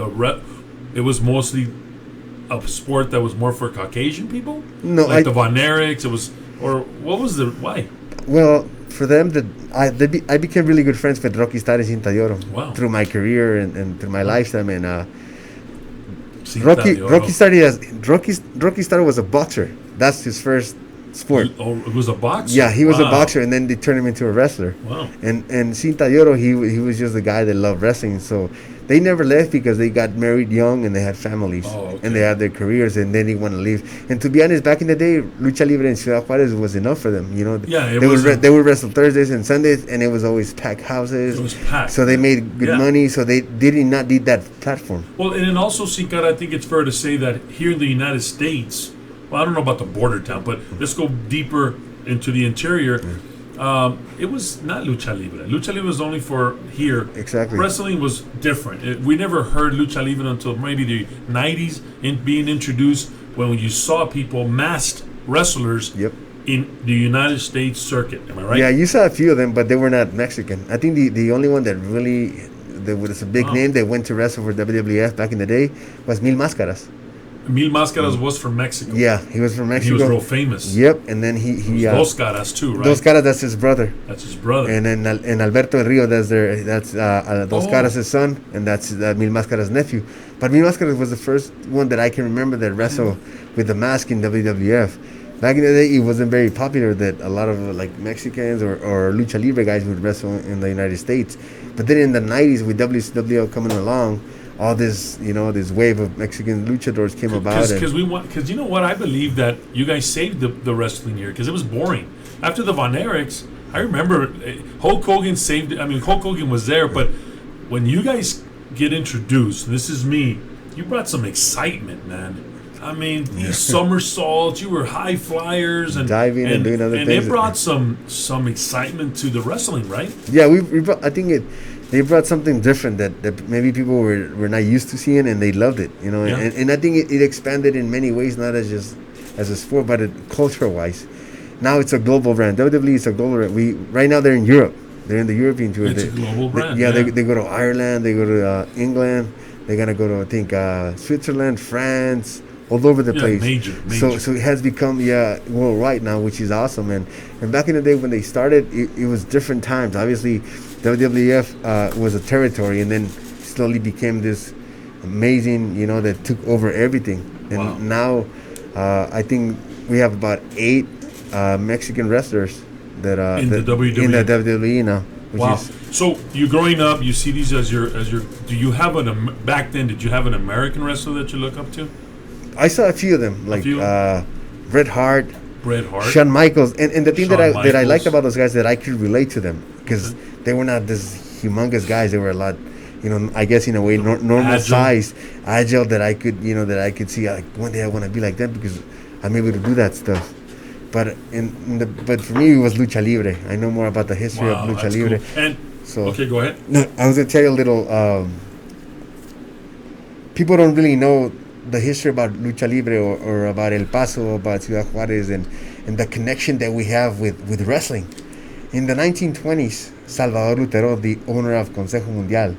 Speaker 1: it was mostly a sport that was more for Caucasian people?
Speaker 4: No,
Speaker 1: like the Von Erichs. It was, or what was the why?
Speaker 4: Well, for them, I became really good friends with Rocky Star and Cinta de Oro through my career and through my lifetime and. Rocky Star was a boxer. That's his first sport.
Speaker 1: Oh, it was a boxer.
Speaker 4: Yeah, he was a
Speaker 1: Wow.
Speaker 4: boxer, and then they turned him into a wrestler.
Speaker 1: Wow.
Speaker 4: And Cinta de Oro, he was just the guy that loved wrestling. So they never left because they got married young and they had families
Speaker 1: Oh, okay.
Speaker 4: and they had their careers, and then they want to leave. And to be honest, back in the day, lucha libre in Ciudad Juarez was enough for them. You know,
Speaker 1: Yeah, it
Speaker 4: they would
Speaker 1: wasn't-
Speaker 4: they would wrestle Thursdays and Sundays, and it was always packed houses.
Speaker 1: It was packed.
Speaker 4: So they made good
Speaker 1: Yeah.
Speaker 4: money. So they did not need that platform.
Speaker 1: Well, and then also, Sin Cara, I think it's fair to say that here in the United States, well, I don't know about the border town, but let's go deeper into the interior. It was not lucha libre. Lucha libre was only for here.
Speaker 4: Exactly.
Speaker 1: Wrestling was different. We never heard lucha libre until maybe the 90s being introduced when you saw people, masked wrestlers,
Speaker 4: Yep.
Speaker 1: in the United States circuit. Am I right?
Speaker 4: Yeah, you saw a few of them, but they were not Mexican. I think the only one that really that was a big
Speaker 1: Wow.
Speaker 4: name that went to wrestle for WWF back in the day was Mil Máscaras.
Speaker 1: Mil Máscaras was from Mexico.
Speaker 4: Yeah, he was from
Speaker 1: He
Speaker 4: Mexico.
Speaker 1: was real famous.
Speaker 4: Yep, and then he
Speaker 1: Dos Caras too, right?
Speaker 4: Dos Caras, that's his brother,
Speaker 1: That's his brother.
Speaker 4: and then and Alberto El Rio, that's Dos
Speaker 1: Oh.
Speaker 4: Caras' his son, and that's Mil Máscaras' nephew. But Mil Máscaras was the first one that I can remember that wrestled with the mask in WWF. Back in the day, it wasn't very popular that a lot of like Mexicans or lucha libre guys would wrestle in the United States. But then in the 90s, with WCW coming along, all this, this wave of Mexican luchadors came about.
Speaker 1: Because you know what, I believe that you guys saved the wrestling here because it was boring. After the Von Erichs, I remember Hulk Hogan saved it. I mean, Hulk Hogan was there, but when you guys get introduced, this is me, you brought some excitement, man. I mean, these somersaults, you were high flyers and
Speaker 4: Diving and doing other
Speaker 1: and
Speaker 4: things.
Speaker 1: it brought some excitement to the wrestling, right?
Speaker 4: Yeah, we brought, I think they brought something different that maybe people were not used to seeing, and they loved it,
Speaker 1: Yeah.
Speaker 4: and I think it expanded in many ways, not as just as a sport, but culture wise. Now it's a global brand. WWE is a global brand. Right now they're in Europe. They're in the European tour.
Speaker 1: It's a global brand.
Speaker 4: Yeah, they go to Ireland. They go to England. They're gonna go to I think Switzerland, France, all over the
Speaker 1: Yeah,
Speaker 4: place.
Speaker 1: major.
Speaker 4: So it has become worldwide now, which is awesome. And back in the day when they started, it was different times. Obviously, WWF was a territory, and then slowly became this amazing, that took over everything. And
Speaker 1: Wow.
Speaker 4: now, I think we have about 8 Mexican wrestlers that
Speaker 1: In the WWE.
Speaker 4: in the WWE now. Which
Speaker 1: Wow.
Speaker 4: is,
Speaker 1: So you growing up, you see these as your. Do you have back then? Did you have an American wrestler that you look up to?
Speaker 4: I saw a few of them, like
Speaker 1: few?
Speaker 4: Bret Hart,
Speaker 1: Bret Hart.
Speaker 4: Shawn Michaels, and the thing that
Speaker 1: Shawn
Speaker 4: I liked
Speaker 1: Michaels.
Speaker 4: about those guys that I could relate to them because they were not this humongous guys. They were a lot, I guess in a way normal
Speaker 1: Agile.
Speaker 4: size, agile that I could see like one day I want to be like them because I'm able to do that stuff. But but for me it was lucha libre. I know more about the history
Speaker 1: Wow,
Speaker 4: of lucha
Speaker 1: that's
Speaker 4: libre.
Speaker 1: cool. And
Speaker 4: So
Speaker 1: okay, go ahead.
Speaker 4: no, I was gonna tell you a little. People don't really know the history about lucha libre or about El Paso, about Ciudad Juarez, and the connection that we have with wrestling. In the 1920s, Salvador Lutero, the owner of Consejo Mundial,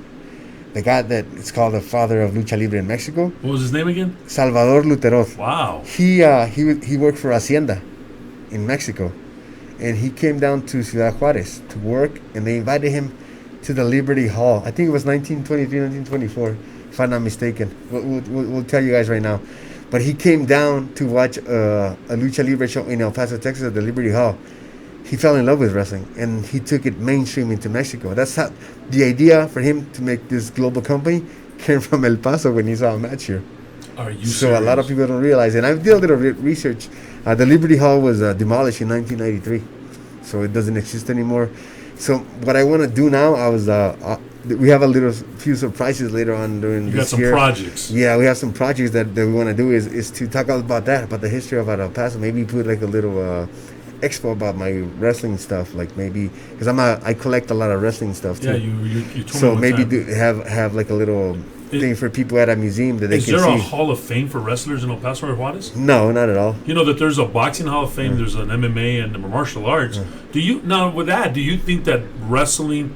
Speaker 4: the guy that is called the father of lucha libre in Mexico,
Speaker 1: What was his name again?
Speaker 4: Salvador Lutero.
Speaker 1: Wow.
Speaker 4: He worked for Hacienda in Mexico, and he came down to Ciudad Juarez to work, and they invited him to the Liberty Hall. I think it was 1923, 1924, if I'm not mistaken. We'll tell you guys right now. But he came down to watch a lucha libre show in El Paso, Texas, at the Liberty Hall. He fell in love with wrestling, and he took it mainstream into Mexico. That's how the idea for him to make this global company came from El Paso when he saw a match here.
Speaker 1: Are you
Speaker 4: So
Speaker 1: serious?
Speaker 4: a lot of people don't realize, and I did a little research. The Liberty Hall was demolished in 1993, so it doesn't exist anymore. So what I want to do now, we have a few surprises later on during
Speaker 1: You
Speaker 4: this
Speaker 1: got some
Speaker 4: year.
Speaker 1: projects.
Speaker 4: Yeah, we have some projects that we want to do is to talk about that, about the history of El Paso. Maybe put like a little expo about my wrestling stuff, like maybe because I collect a lot of wrestling stuff too.
Speaker 1: Yeah, you told me
Speaker 4: So
Speaker 1: one
Speaker 4: maybe
Speaker 1: time.
Speaker 4: have like a little thing for people at a museum that they
Speaker 1: Is
Speaker 4: can
Speaker 1: there a
Speaker 4: see.
Speaker 1: Hall of Fame for wrestlers in El Paso or Juarez?
Speaker 4: No, not at all.
Speaker 1: You know that there's a boxing Hall of Fame, there's an MMA and martial arts. Do you think that wrestling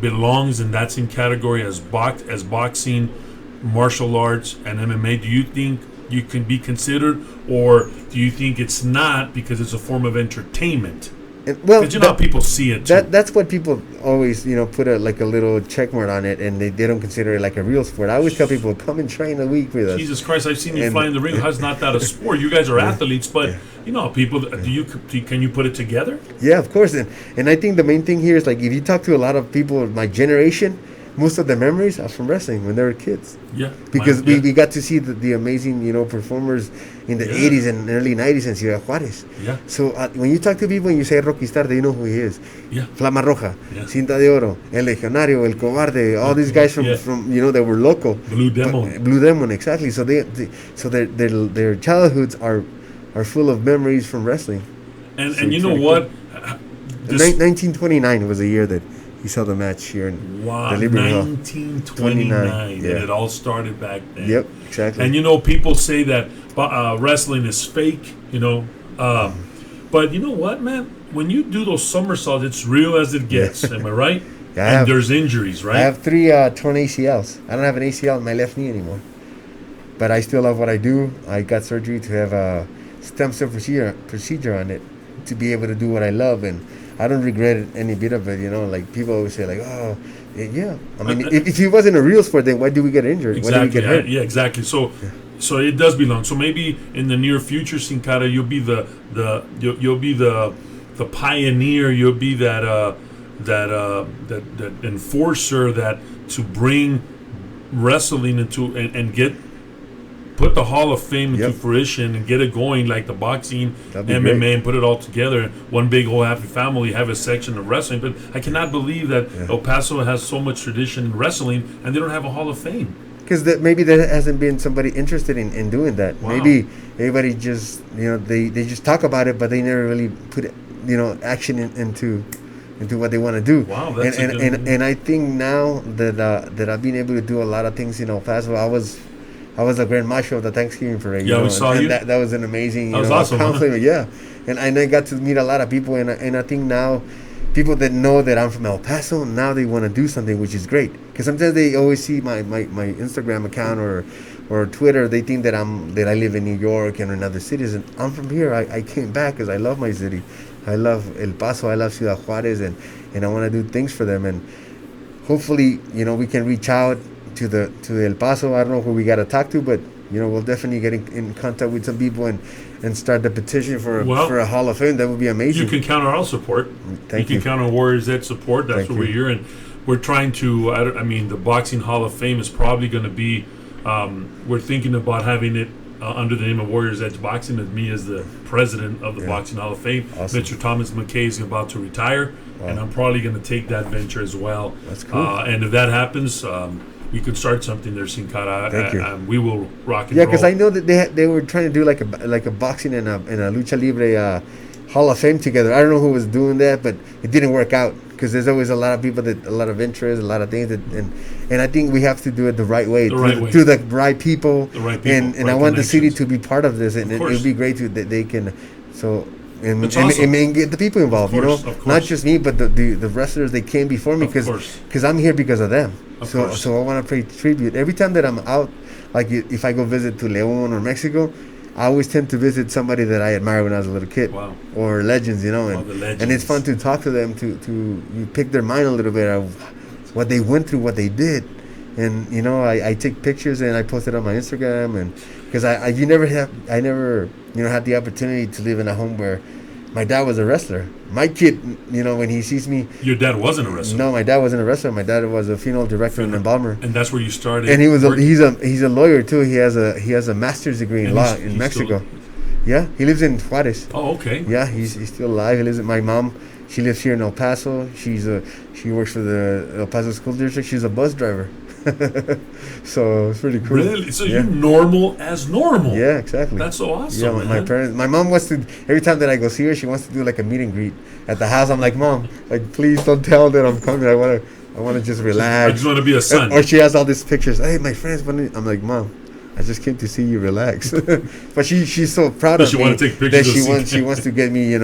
Speaker 1: belongs in that same category as boxing, martial arts, and MMA? Do you think you can be considered, or do you think it's not because it's a form of entertainment?
Speaker 4: And, well,
Speaker 1: Because you know how people see it too.
Speaker 4: that's what people always, put a little check mark on it, and they don't consider it like a real sport. I always tell people, come and train a week with us.
Speaker 1: Jesus Christ, I've seen you
Speaker 4: And-
Speaker 1: fly in the ring. How's not that a sport? You guys are athletes, but you know, people. Can you put it together?
Speaker 4: Yeah, of course. And I think the main thing here is, like, if you talk to a lot of people of my generation, most of their memories are from wrestling when they were kids.
Speaker 1: Yeah,
Speaker 4: Because we got to see the amazing, performers in the 80s and early 90s in Ciudad Juárez.
Speaker 1: Yeah.
Speaker 4: So when you talk to people and you say Rocky Star, they know who he is.
Speaker 1: Yeah.
Speaker 4: Flama Roja,
Speaker 1: Yeah.
Speaker 4: Cinta de Oro, El Legionario, El Cobarde, all these guys from that were local.
Speaker 1: Blue Demon.
Speaker 4: Blue Demon, exactly. So their childhoods are full of memories from wrestling.
Speaker 1: And
Speaker 4: So
Speaker 1: and you
Speaker 4: it's
Speaker 1: know
Speaker 4: really
Speaker 1: what?
Speaker 4: cool. 1929 was the year that he saw the match here in
Speaker 1: Wow,
Speaker 4: the Liberty Hall.
Speaker 1: 1929,
Speaker 4: yeah.
Speaker 1: and it all started back then.
Speaker 4: Yep, exactly.
Speaker 1: And you know, people say that wrestling is fake, but you know what, man? When you do those somersaults, it's real as it gets. Am I right?
Speaker 4: Yeah,
Speaker 1: there's injuries, right?
Speaker 4: I have 3 torn ACLs. I don't have an ACL in my left knee anymore, but I still love what I do. I got surgery to have a stem cell procedure on it to be able to do what I love, and I don't regret it any bit of it. Like people always say, like, oh, yeah. I mean, if it wasn't a real sport, then why do we get injured?
Speaker 1: Exactly.
Speaker 4: Why do we get hurt?
Speaker 1: Yeah, exactly. So it does belong. So maybe in the near future, Sin Cara, you'll be the pioneer. You'll be that enforcer that to bring wrestling into and put the Hall of Fame into fruition and get it going like the boxing, MMA,
Speaker 4: great.
Speaker 1: and put it all together. One big whole happy family, have a section of wrestling. But I cannot believe that El Paso has so much tradition in wrestling and they don't have a Hall of Fame.
Speaker 4: Because maybe there hasn't been somebody interested in doing that.
Speaker 1: Wow.
Speaker 4: Maybe everybody just, they just talk about it, but they never really put action into what they want to do.
Speaker 1: Wow, that's
Speaker 4: and I think now that I've been able to do a lot of things in El Paso. I was the Grand Marshal of the Thanksgiving Parade.
Speaker 1: Yeah, we saw you.
Speaker 4: That was an amazing.
Speaker 1: That was awesome.
Speaker 4: Compliment. Yeah, and I got to meet a lot of people, and I think now people that know that I'm from El Paso, now they want to do something, which is great. Because sometimes they always see my Instagram account or Twitter, they think that I live in New York and in other cities, and I'm from here. I came back because I love my city. I love El Paso. I love Ciudad Juárez, and I want to do things for them. And hopefully, we can reach out to El Paso. I don't know who we got to talk to, but we'll definitely get in contact with some people and start the petition for a Hall of Fame. That would be amazing.
Speaker 1: You can count on our support.
Speaker 4: Thank you.
Speaker 1: You can count on Warriors Ed support. That's what we're here, and we're trying to. I mean, the Boxing Hall of Fame is probably going to be. We're thinking about having it under the name of Warriors Edge Boxing, with me as the president of the Boxing Hall of Fame.
Speaker 4: Awesome.
Speaker 1: Mr. Thomas McKay is about to retire, and I'm probably going to take that venture as well.
Speaker 4: That's cool.
Speaker 1: And if that happens, we could start something there, Sin Cara.
Speaker 4: Thank you.
Speaker 1: We will rock and
Speaker 4: Yeah,
Speaker 1: roll.
Speaker 4: because I know that they were trying to do like a boxing and a lucha libre Hall of Fame together. I don't know who was doing that, but it didn't work out because there's always a lot of people a lot of interest, a lot of things, and I think we have to do it the right way, through the right people.
Speaker 1: The right people,
Speaker 4: and
Speaker 1: right
Speaker 4: I want the city
Speaker 1: connections.
Speaker 4: to be part of this, and it would be great that they can. So. And
Speaker 1: That's awesome.
Speaker 4: and get the people involved,
Speaker 1: Of course.
Speaker 4: not just me, but the wrestlers. They came before me
Speaker 1: Of course.
Speaker 4: because I'm here because of them.
Speaker 1: Of course.
Speaker 4: So I want to pay tribute every time that I'm out. Like if I go visit to León or Mexico, I always tend to visit somebody that I admire when I was a little kid.
Speaker 1: Wow.
Speaker 4: Or legends,
Speaker 1: The
Speaker 4: and
Speaker 1: legends.
Speaker 4: it's fun to talk to them to you pick their mind a little bit of what they went through, what they did, and I take pictures and I post it on my Instagram, and because I never had the opportunity to live in a home where my dad was a wrestler. My kid, when he sees me.
Speaker 1: Your dad wasn't a wrestler.
Speaker 4: No, my dad wasn't a wrestler. My dad was a funeral director and embalmer.
Speaker 1: And that's where you started.
Speaker 4: And he's
Speaker 1: working?
Speaker 4: a lawyer too. He has a master's degree in law in Mexico. Yeah, he lives in Juárez.
Speaker 1: Oh, okay.
Speaker 4: Yeah, he's still alive. He lives. My mom, she lives here in El Paso. She works for the El Paso School District. She's a bus driver. So it's pretty cool.
Speaker 1: Really? So you're normal as normal.
Speaker 4: Yeah, exactly.
Speaker 1: That's so awesome.
Speaker 4: Yeah, my parents. My mom wants to. Every time that I go see her, she wants to do like a meet and greet at the house. I'm like, Mom, like please don't tell that I'm coming. I want to just relax.
Speaker 1: I just want to be a son.
Speaker 4: Or she has all these pictures. Hey, my friends. I'm like, Mom, I just came to see you relax. But she's so proud of me
Speaker 1: want to take
Speaker 4: that
Speaker 1: pictures
Speaker 4: she wants to get me,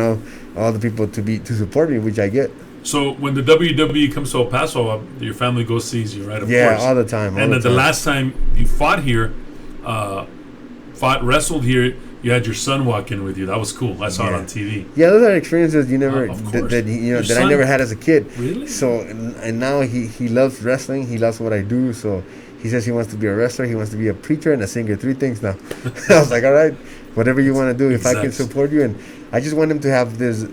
Speaker 4: all the people to support me, which I get.
Speaker 1: So when the WWE comes to El Paso, your family goes sees you, right? Of
Speaker 4: Yeah,
Speaker 1: course.
Speaker 4: all the time.
Speaker 1: And the last time you fought here, wrestled here, you had your son walk in with you. That was cool. I saw it on TV.
Speaker 4: Yeah, those are experiences you never
Speaker 1: Of course.
Speaker 4: that
Speaker 1: Your
Speaker 4: that I
Speaker 1: son-
Speaker 4: never had as a kid.
Speaker 1: Really?
Speaker 4: So and now he loves wrestling. He loves what I do. So he says he wants to be a wrestler. He wants to be a preacher and a singer. 3 things now. I was like, all right, whatever you want to do. If I can
Speaker 1: Exact.
Speaker 4: support you, and I just want him to have this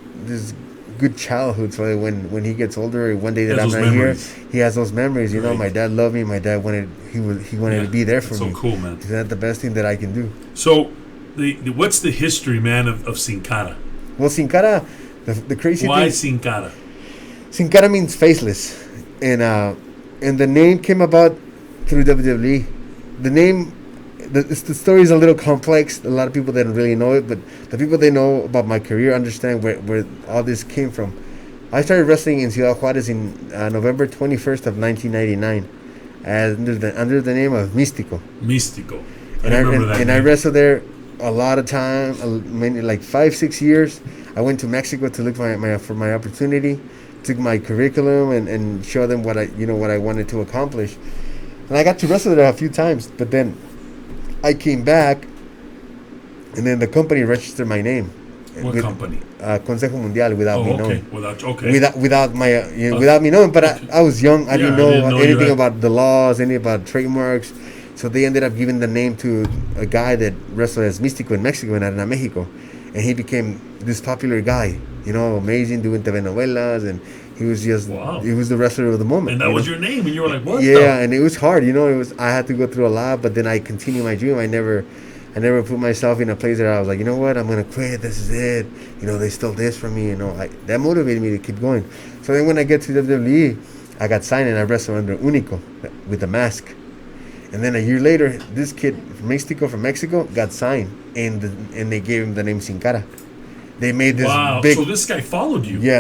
Speaker 4: good childhood, so that when he gets older, one day that
Speaker 1: Has
Speaker 4: I'm
Speaker 1: those
Speaker 4: not
Speaker 1: memories.
Speaker 4: here, he has those memories. You know,
Speaker 1: Right.
Speaker 4: my dad loved me. My dad wanted he wanted to be there for
Speaker 1: That's
Speaker 4: me.
Speaker 1: so cool, man.
Speaker 4: Is that the best thing that I can do?
Speaker 1: So, the what's the history, man, of Sin Cara?
Speaker 4: Well, Sin Cara, the crazy
Speaker 1: Why
Speaker 4: thing.
Speaker 1: Sin Cara?
Speaker 4: Sin Cara means faceless, and the name came about through WWE. The name, the story is a little complex. A lot of people didn't really know it, but the people that know about my career understand where all this came from. I started wrestling in Ciudad Juarez in November 21st of 1999, under the name of Místico.
Speaker 1: Místico.
Speaker 4: And
Speaker 1: remember that.
Speaker 4: I
Speaker 1: name.
Speaker 4: wrestled there a lot of time, many, like 5-6 years. I went to Mexico to look for my opportunity, took my curriculum and show them what I wanted to accomplish. And I got to wrestle there a few times, but then I came back, and then the company registered my name.
Speaker 1: What company?
Speaker 4: Consejo Mundial, without me knowing. Without me knowing, but I was young. I didn't know anything about the laws, anything about trademarks. So they ended up giving the name to a guy that wrestled as Místico in Mexico, in Arena, Mexico. And he became this popular guy, amazing, doing telenovelas, and he was just, he was the wrestler of the moment.
Speaker 1: And that was your name, and you were like, what?
Speaker 4: Yeah, and it was hard, I had to go through a lot, but then I continued my dream. I never put myself in a place that I was like, you know what, I'm going to quit, this is it. They stole this from me, that motivated me to keep going. So then when I get to WWE, I got signed and I wrestled under Único with a mask. And then a year later, this kid from Mexico got signed, and they gave him the name Sin Cara. They made this big.
Speaker 1: So this guy followed you.
Speaker 4: Yeah,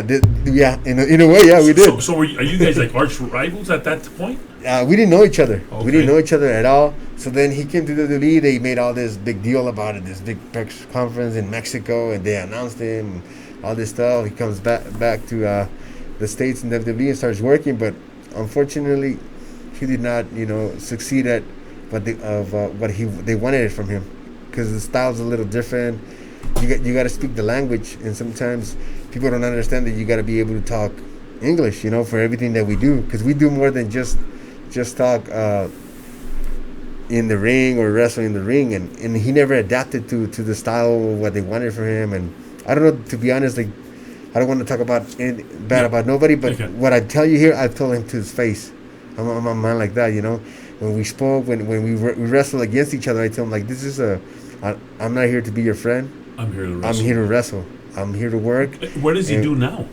Speaker 4: in a way, yeah, we did.
Speaker 1: So are you guys like arch rivals at that point?
Speaker 4: We didn't know each other.
Speaker 1: Okay.
Speaker 4: We didn't know each other at all. So then he came to WWE. They made all this big deal about it, this big press conference in Mexico, and they announced him, all this stuff. He comes back to the States in WWE and starts working, but unfortunately, he did not, succeed at what they wanted it from him, because the style's a little different. You got to speak the language, and sometimes people don't understand that you got to be able to talk English, for everything that we do, because we do more than just talk in the ring or wrestle in the ring, and he never adapted to the style of what they wanted from him. And I don't know, to be honest, like, I don't want to talk about bad about nobody, but what I tell you here, I've told him to his face. I'm a man like that, When we spoke, when we wrestled against each other, I tell him, like, this is I'm not here to be your friend.
Speaker 1: I'm here to wrestle.
Speaker 4: I'm here to wrestle. I'm here to work.
Speaker 1: What does he do now?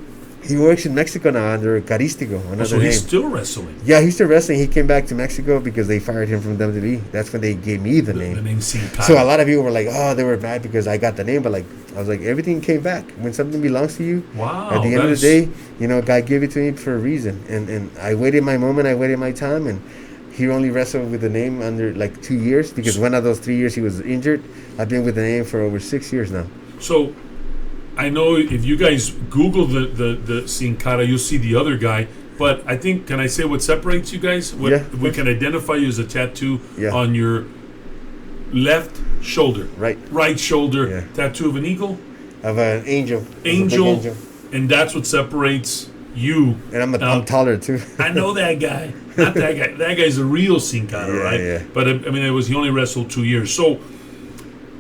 Speaker 4: He works in Mexico now under Carístico, another
Speaker 1: So
Speaker 4: name.
Speaker 1: he's still wrestling.
Speaker 4: Yeah, he's still wrestling. He came back to Mexico because they fired him from WWE. That's when they gave me the name.
Speaker 1: The name Sin Cara.
Speaker 4: So a lot of people were like, oh, they were mad because I got the name. But like, I was like, everything came back. When something belongs to you,
Speaker 1: Wow,
Speaker 4: at the end of the day, God gave it to me for a reason. And I waited my moment. I waited my time. And he only wrestled with the name under like 2 years, because one of those 3 years he was injured. I've been with the name for over 6 years now.
Speaker 1: So, I know if you guys Google the Sin Cara, you'll see the other guy. But I think, can I say what separates you guys? We can identify you as a tattoo on your left shoulder. Right shoulder.
Speaker 4: Yeah.
Speaker 1: Tattoo of an eagle.
Speaker 4: Of an angel.
Speaker 1: Angel. And that's what separates you.
Speaker 4: And I'm taller too.
Speaker 1: I know that guy. Not that guy. That guy's a real Sin Cara, right?
Speaker 4: Yeah.
Speaker 1: But I mean, he only wrestled 2 years. So,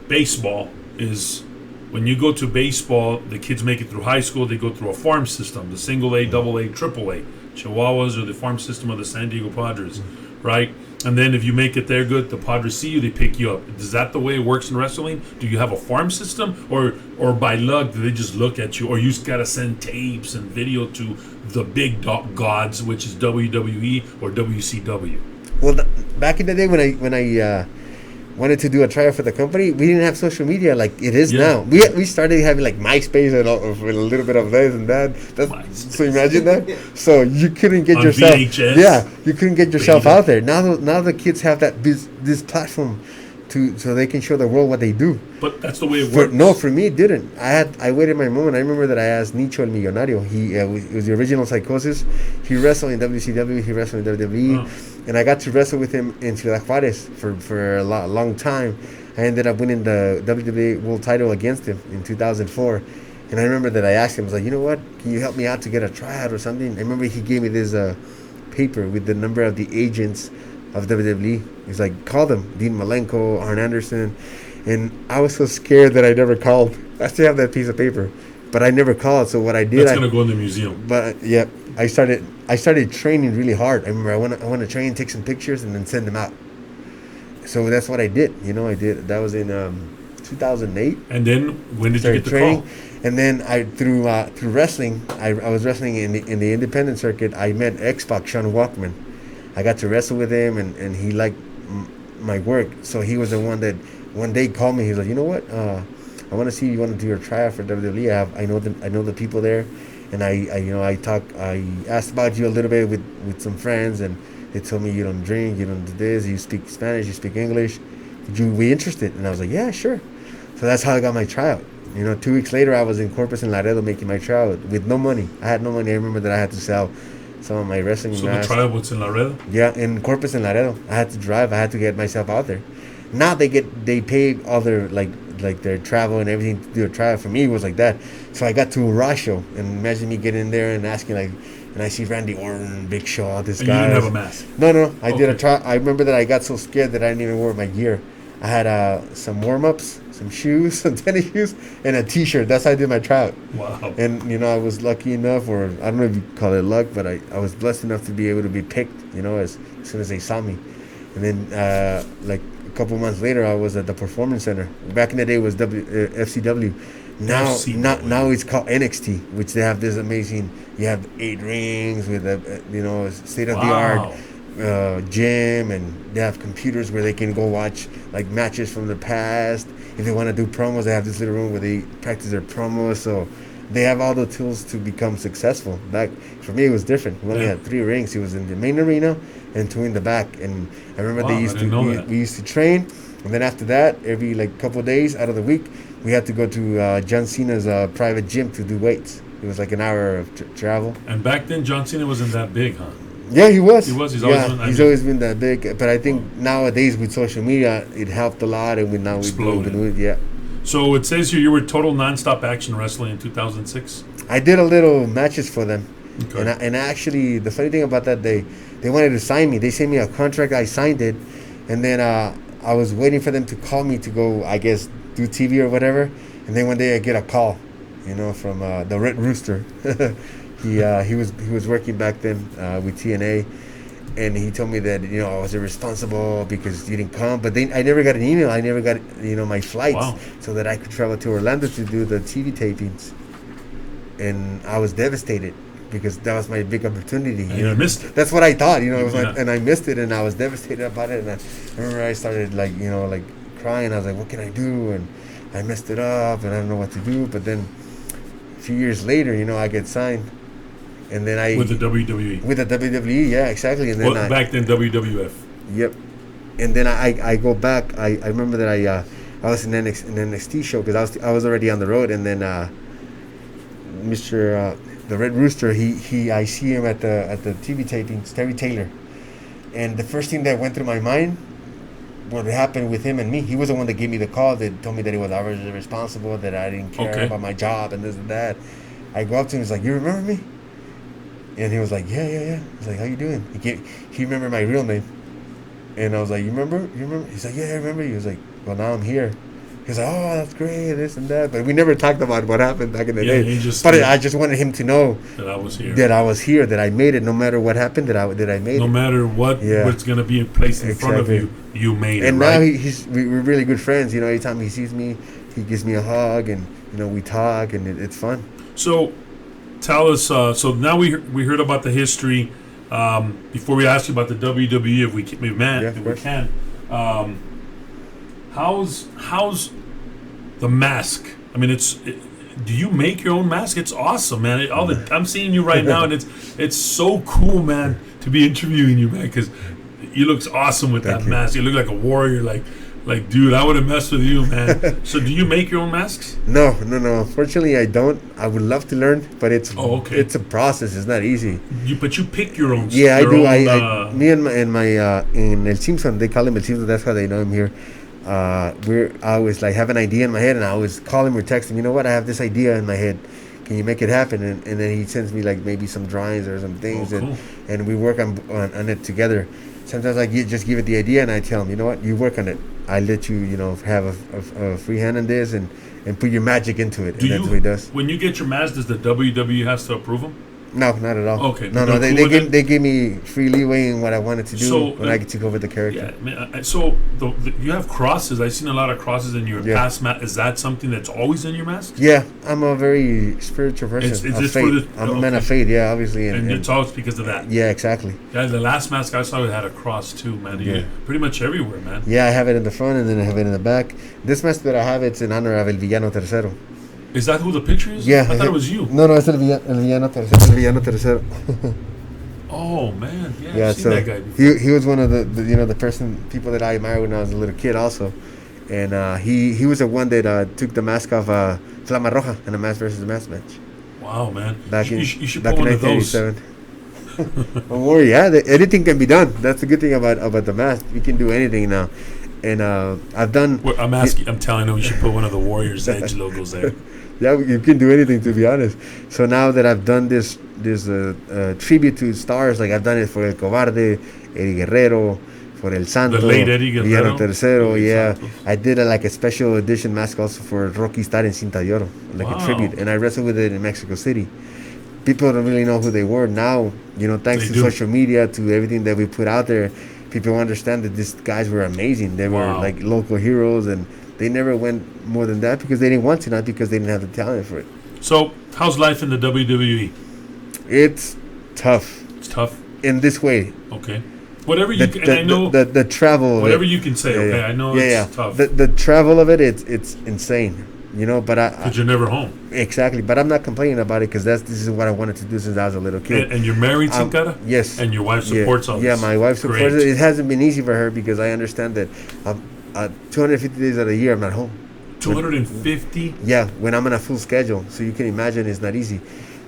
Speaker 1: baseball is, when you go to baseball, the kids make it through high school. They go through a farm system, the single A, double A, triple A. Chihuahuas are the farm system of the San Diego Padres, right? And then if you make it there good, the Padres see you, they pick you up. Is that the way it works in wrestling? Do you have a farm system, or by luck do they just look at you, or you got to send tapes and video to the big gods, which is WWE or WCW?
Speaker 4: Well, back in the day when I wanted to do a tryout for the company, we didn't have social media like it is now. We started having like MySpace and with a little bit of this and that. So imagine that. So you couldn't get
Speaker 1: On
Speaker 4: yourself.
Speaker 1: VHS?
Speaker 4: Yeah, you couldn't get yourself out there. Now the kids have this platform so they can show the world what they do.
Speaker 1: But that's the way it works.
Speaker 4: For me it didn't. I waited my moment. I remember that I asked Nicho El Millonario. He was the original Psychosis. He wrestled in WCW. He wrestled in WWE. and I got to wrestle with him in Ciudad Juarez for a long time. I ended up winning the WWE World Title against him in 2004. And I remember that I asked him, I was like, you know what? Can you help me out to get a tryout or something? I remember he gave me this paper with the number of the agents of WWE. He's like, call them. Dean Malenko, Arn Anderson. And I was so scared that I never called. I still have that piece of paper. But I never called. So what I did...
Speaker 1: That's going to go in the museum.
Speaker 4: But, yeah, I started training really hard. I remember I want to train, take some pictures, and then send them out. So that's what I did. I did. That was in 2008.
Speaker 1: And then when did you get the
Speaker 4: training.
Speaker 1: call?
Speaker 4: And then through wrestling, I was wrestling in the independent circuit. I met X-Pac, Sean Walkman. I got to wrestle with him, and he liked my work. So he was the one that one day called me. He's like, you know what? I want to see you want to do your tryout for WWE. I know the people there, and I asked about you a little bit with some friends, and they told me you don't drink, you don't do this, you speak Spanish, you speak English. Would you be interested? And I was like, yeah, sure. So that's how I got my tryout. 2 weeks later, I was in Corpus and Laredo making my tryout with no money. I had no money. I remember that I had to sell some of my wrestling masks.
Speaker 1: So the tryout was in Laredo?
Speaker 4: Yeah, in Corpus and Laredo. I had to drive. I had to get myself out there. Now they pay all their like their travel and everything to do a tryout. For me, it was like that. So I got to Russia, and imagine me getting in there and asking and I see Randy Orton, Big Show, all this guy.
Speaker 1: You didn't have a mask?
Speaker 4: No. I did a try. I remember that I got so scared that I didn't even wear my gear. I had some warm-ups, some shoes, some tennis shoes, and a T-shirt. That's how I did my tryout.
Speaker 1: Wow.
Speaker 4: And, I was lucky enough, or I don't know if you call it luck, but I was blessed enough to be able to be picked, as soon as they saw me. And then, like a couple months later, I was at the Performance Center. Back in the day, it was FCW. Now it's called NXT, which they have this amazing, you have 8 rings with a, state-of-the-art gym, and they have computers where they can go watch like matches from the past. If they want to do promos, they have this little room where they practice their promos. So they have all the tools to become successful. Back for me, it was different. We only had 3 rings. It was in the main arena and 2 in the back. And I remember we used to train, and then after that, every couple of days out of the week, we had to go to John Cena's private gym to do weights. It was like an hour of travel.
Speaker 1: And back then, John Cena wasn't that big, huh?
Speaker 4: Yeah, he was.
Speaker 1: He's
Speaker 4: always been that big. But I think nowadays with social media, it helped a lot, and we've been doing it. Yeah.
Speaker 1: So it says here you were total nonstop action wrestling in 2006.
Speaker 4: I did a little matches for them,
Speaker 1: okay.
Speaker 4: and actually the funny thing about that, they wanted to sign me. They sent me a contract. I signed it, and then I was waiting for them to call me to go, I guess, do TV or whatever. And then one day I get a call, from the Red Rooster. He was working back then with TNA, and he told me that I was irresponsible because you didn't come. But then I never got an email. I never got my flights so that I could travel to Orlando to do the TV tapings, and I was devastated because that was my big opportunity.
Speaker 1: And you missed it.
Speaker 4: That's what I thought. It was and I missed it, and I was devastated about it. And I remember I started crying. I was like, what can I do? And I messed it up, and I don't know what to do. But then a few years later, I get signed. And then
Speaker 1: with the WWE.
Speaker 4: With the WWE, yeah, exactly. And then
Speaker 1: back then WWF.
Speaker 4: Yep. And then I go back. I remember that I was in an NXT show because I was already on the road. And then Mr. The Red Rooster, I see him at the TV tapings, Terry Taylor. And the first thing that went through my mind, what happened with him and me. He was the one that gave me the call that told me that I was irresponsible, that I didn't care about my job and this and that. I go up to him. He's like, "You remember me?" And he was like, yeah. I was like, how you doing? He remembered my real name. And I was like, you remember? He's like, yeah, I remember you. He was like, well, now I'm here. He's like, oh, that's great, this and that. But we never talked about what happened back in the day. I just wanted him to know
Speaker 1: that I was here. That
Speaker 4: I made it. No matter what happened, that I made it.
Speaker 1: No matter what's going to be placed in front of you, you made it.
Speaker 4: And now we're really good friends. Anytime he sees me, he gives me a hug, and we talk, and it's fun.
Speaker 1: So tell us, so now we heard about the history. Before we ask you about the WWE, if we can, how's the mask? I mean, do you make your own mask? It's awesome, man. I'm seeing you right now, and it's so cool, man, to be interviewing you, man, because you look awesome with that mask. You look like a warrior, like Like, dude, I would have messed with you, man. So, do you make your own masks?
Speaker 4: No. Unfortunately, I don't. I would love to learn, but it's
Speaker 1: okay.
Speaker 4: It's a process. It's not easy.
Speaker 1: But you pick your own.
Speaker 4: Yeah,
Speaker 1: your
Speaker 4: I do.
Speaker 1: Own,
Speaker 4: Me and my in El Simpson, they call him El Simpson. That's how they know him here. I always like have an idea in my head, and I always call him or text him. You know what? I have this idea in my head. Can you make it happen? And then he sends me like maybe some drawings or some things,
Speaker 1: cool.
Speaker 4: and we work on it together. Sometimes I just give it the idea, and I tell him, you know what? You work on it. I let you, have a free hand in this, and put your magic into it. And that's what he does.
Speaker 1: When you get your mask, does the WWE has to approve them?
Speaker 4: No, not at all.
Speaker 1: Okay.
Speaker 4: No. They give me free leeway in what I wanted to do when I took over the character.
Speaker 1: Yeah. So you have crosses. I've seen a lot of crosses in your past mask. Is that something that's always in your mask?
Speaker 4: Yeah, I'm a very spiritual person.
Speaker 1: It's
Speaker 4: faith. I'm a man of faith. Yeah, obviously.
Speaker 1: And it's always because of that.
Speaker 4: Yeah, exactly.
Speaker 1: Yeah, the last mask I saw had a cross too, man.
Speaker 4: Yeah.
Speaker 1: Pretty much everywhere, man.
Speaker 4: Yeah, I have it in the front and then I have it in the back. This mask that I have, it's in honor of El Villano Tercero.
Speaker 1: Is that who the picture is?
Speaker 4: Yeah.
Speaker 1: I thought it was you.
Speaker 4: No, it's El Villano Tercero. El Villano Tercero.
Speaker 1: Oh man, yeah,
Speaker 4: Yeah,
Speaker 1: I've seen
Speaker 4: so
Speaker 1: that guy before.
Speaker 4: he was one of the people that I admired when I was a little kid also. And he was the one that took the mask off Flama Roja in a mask versus mask match.
Speaker 1: Wow, man.
Speaker 4: Back
Speaker 1: you
Speaker 4: in
Speaker 1: should
Speaker 4: back
Speaker 1: put
Speaker 4: in
Speaker 1: one of those.
Speaker 4: 1987. Don't worry, anything can be done. That's the good thing about the mask. You can do anything now. And I've done.
Speaker 1: Well, I'm telling him you should put one of the Warriors Edge logos there.
Speaker 4: Yeah, you can do anything, to be honest. So now that I've done this tribute to stars, like I've done it for El Cobarde, Eddie Guerrero, for El Santo,
Speaker 1: The late Eddie Guerrero.
Speaker 4: Villano Tercero,
Speaker 1: Eddie
Speaker 4: yeah.
Speaker 1: Santos.
Speaker 4: I did a special edition mask also for Rocky Star in Cinta de Oro, like a tribute, and I wrestled with it in Mexico City. People don't really know who they were now. Thanks to social media, to everything that we put out there, people understand that these guys were amazing. They were like local heroes, and they never went more than that because they didn't want to, not because they didn't have the talent for it.
Speaker 1: So, how's life in the WWE?
Speaker 4: It's tough.
Speaker 1: It's tough.
Speaker 4: In this way.
Speaker 1: Okay. Whatever you can, and I know
Speaker 4: the travel.
Speaker 1: Whatever you can say. Okay, I know it's tough.
Speaker 4: The travel of it's insane. But
Speaker 1: because you're never home.
Speaker 4: Exactly, but I'm not complaining about it because this is what I wanted to do since I was a little kid.
Speaker 1: And you're married, Sin Cara?
Speaker 4: Yes.
Speaker 1: And your wife supports all this?
Speaker 4: Yeah, my wife supports it. It hasn't been easy for her because I understand that 250 days of the year I'm not home.
Speaker 1: 250?
Speaker 4: Yeah, when I'm on a full schedule. So you can imagine it's not easy.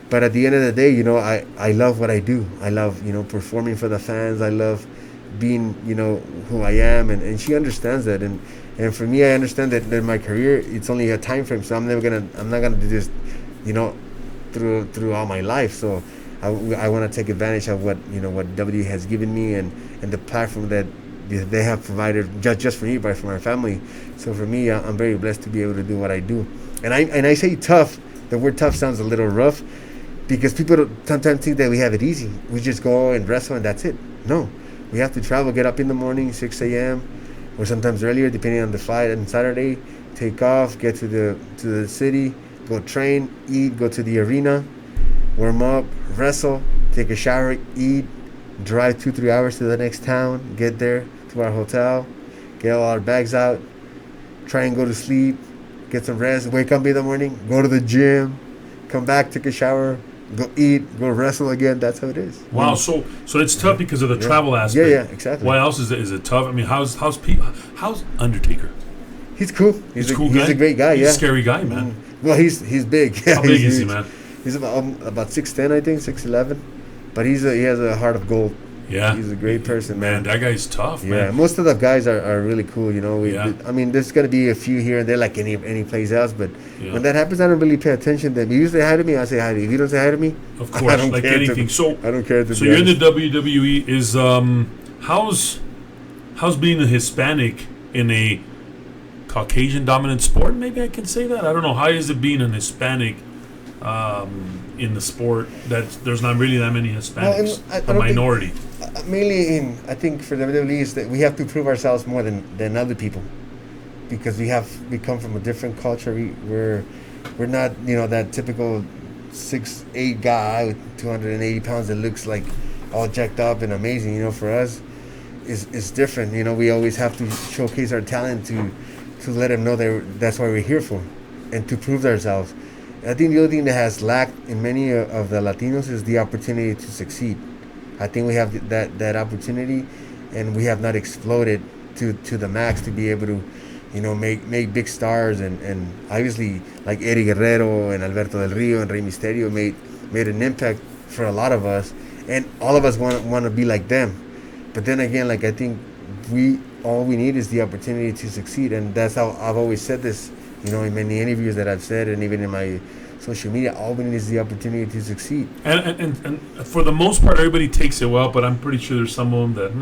Speaker 4: But at the end of the day, I love what I do. I love, performing for the fans. I love being, who I am. And she understands that. And for me, I understand that in my career, it's only a time frame. So I'm not gonna do this, through all my life. So I want to take advantage of what W has given me and the platform that they have provided just for me, but for my family. So for me, I'm very blessed to be able to do what I do. And I say tough. The word tough sounds a little rough because people sometimes think that we have it easy. We just go and wrestle and that's it. No, we have to travel, get up in the morning, 6 a.m. or sometimes earlier, depending on the flight on Saturday. Take off, get to the city, go train, eat, go to the arena, warm up, wrestle, take a shower, eat, drive 2-3 hours to the next town, get there to our hotel, get all our bags out, try and go to sleep, get some rest, wake up in the morning, go to the gym, come back, take a shower, go eat, go wrestle again. That's how it is.
Speaker 1: Wow, so it's tough because of the travel aspect.
Speaker 4: Yeah, exactly.
Speaker 1: What else is it tough? I mean, how's Undertaker?
Speaker 4: He's cool. He's a great guy.
Speaker 1: He's a scary guy, man.
Speaker 4: Well, he's big.
Speaker 1: How big is he, man?
Speaker 4: He's about 6'10", I think, 6'11", but he has a heart of gold.
Speaker 1: Yeah,
Speaker 4: he's a great person, man.
Speaker 1: That guy's tough, man.
Speaker 4: Yeah, most of the guys are really cool. I mean, there's gonna be a few here and there, like any place else. But when that happens, I don't really pay attention to them. If you say hi to me, I say hi to you. If you don't say hi to me,
Speaker 1: of course, like anything.
Speaker 4: I don't care.
Speaker 1: So you're in the WWE. Is how's being a Hispanic in a Caucasian dominant sport? Maybe I can say that. I don't know. How is it being an Hispanic in the sport that there's not really that many Hispanics, a minority?
Speaker 4: Mainly I think for the WWE is that we have to prove ourselves more than other people because we come from a different culture. We're not that typical 6'8" guy with 280 pounds that looks like all jacked up and amazing. For us it's different. We always have to showcase our talent to let them know that's what we're here for and to prove ourselves. I think the other thing that has lacked in many of the Latinos is the opportunity to succeed. I think we have that opportunity, and we have not exploded to the max to be able to, make big stars, and obviously like Eddie Guerrero and Alberto Del Rio and Rey Mysterio made an impact for a lot of us, and all of us want to be like them. But then again, like I think all we need is the opportunity to succeed, and that's how I've always said this. In many interviews that I've said, and even in my social media, all we need is the opportunity to succeed.
Speaker 1: And for the most part, everybody takes it well, but I'm pretty sure there's some of them that.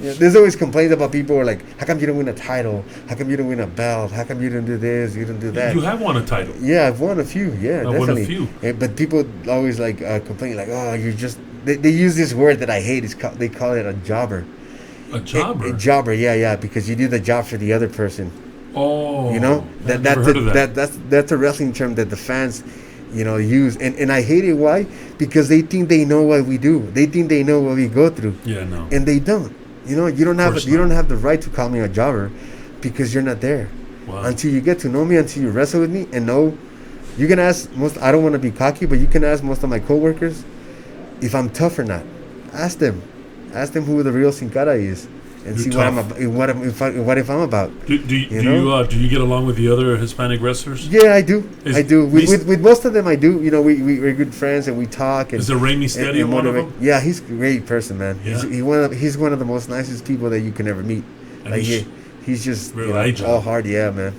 Speaker 4: Yeah, there's always complaints about people who are like, how come you don't win a title? How come you don't win a belt? How come you don't do this? You don't do that?
Speaker 1: You have won a title.
Speaker 4: Yeah, I've won a few. Yeah,
Speaker 1: I've
Speaker 4: definitely.
Speaker 1: won a few.
Speaker 4: But people always like complain like, oh, you're just. They use this word that I hate. They call it a jobber.
Speaker 1: A jobber.
Speaker 4: A jobber, yeah, because you do the job for the other person.
Speaker 1: Oh,
Speaker 4: that's a wrestling term that the fans, use, and I hate it. Why? Because they think they know what we do. They think they know what we go through.
Speaker 1: Yeah, no.
Speaker 4: And they don't. You don't have the right to call me a jobber, because you're not there.
Speaker 1: Wow.
Speaker 4: Until you get to know me, until you wrestle with me, and know, you can ask most. I don't want to be cocky, but you can ask most of my coworkers if I'm tough or not. Ask them who the real Sin Cara is. And
Speaker 1: You're
Speaker 4: see
Speaker 1: tough.
Speaker 4: what if I'm about.
Speaker 1: Do you get along with the other Hispanic wrestlers?
Speaker 4: Yeah, I do.
Speaker 1: I
Speaker 4: do. With most of them, I do. We're good friends and we talk. And,
Speaker 1: is there Rey Mysterio one of them?
Speaker 4: Yeah, he's a great person, man.
Speaker 1: Yeah.
Speaker 4: He's one of the most nicest people that you can ever meet.
Speaker 1: And
Speaker 4: Like he's just
Speaker 1: really
Speaker 4: all hard. Yeah, man.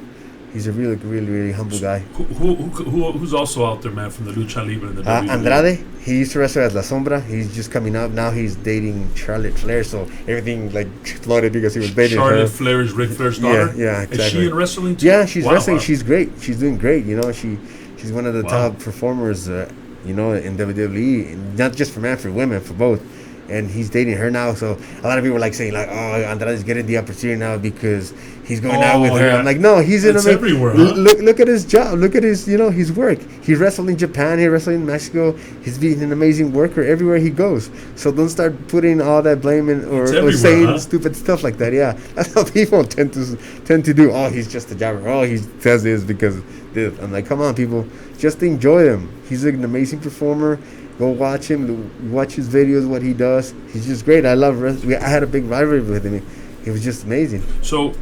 Speaker 4: He's a really, really, really humble guy.
Speaker 1: Who's also out there, man, from the Lucha Libre and the WWE?
Speaker 4: Andrade, he used to wrestle as La Sombra. He's just coming up. Now he's dating Charlotte Flair, so everything like exploded because he was dating
Speaker 1: Charlotte
Speaker 4: her.
Speaker 1: Flair is Ric Flair's daughter?
Speaker 4: Yeah, exactly.
Speaker 1: Is she in wrestling too?
Speaker 4: Yeah, she's wrestling.
Speaker 1: Wow.
Speaker 4: She's great. She's doing great. She's one of the top performers, in WWE, not just for men, for women, for both. And he's dating her now, so a lot of people are like saying like, oh, Andrade's getting the opportunity now because he's going out with her.
Speaker 1: Yeah.
Speaker 4: I'm like, no, he's in
Speaker 1: everywhere. Huh?
Speaker 4: Look at his job. Look at his work. He wrestled in Japan. He wrestled in Mexico. He's being an amazing worker everywhere he goes. So don't start putting all that blame in or saying stupid stuff like that. Yeah, that's how people tend to do. Oh, he's just a jobber. Oh, he says this because this. I'm like, come on, people, just enjoy him. He's an amazing performer. Go watch him. Watch his videos, what he does. He's just great. I love wrestling. I had a big rivalry with him. It was just amazing.
Speaker 1: So,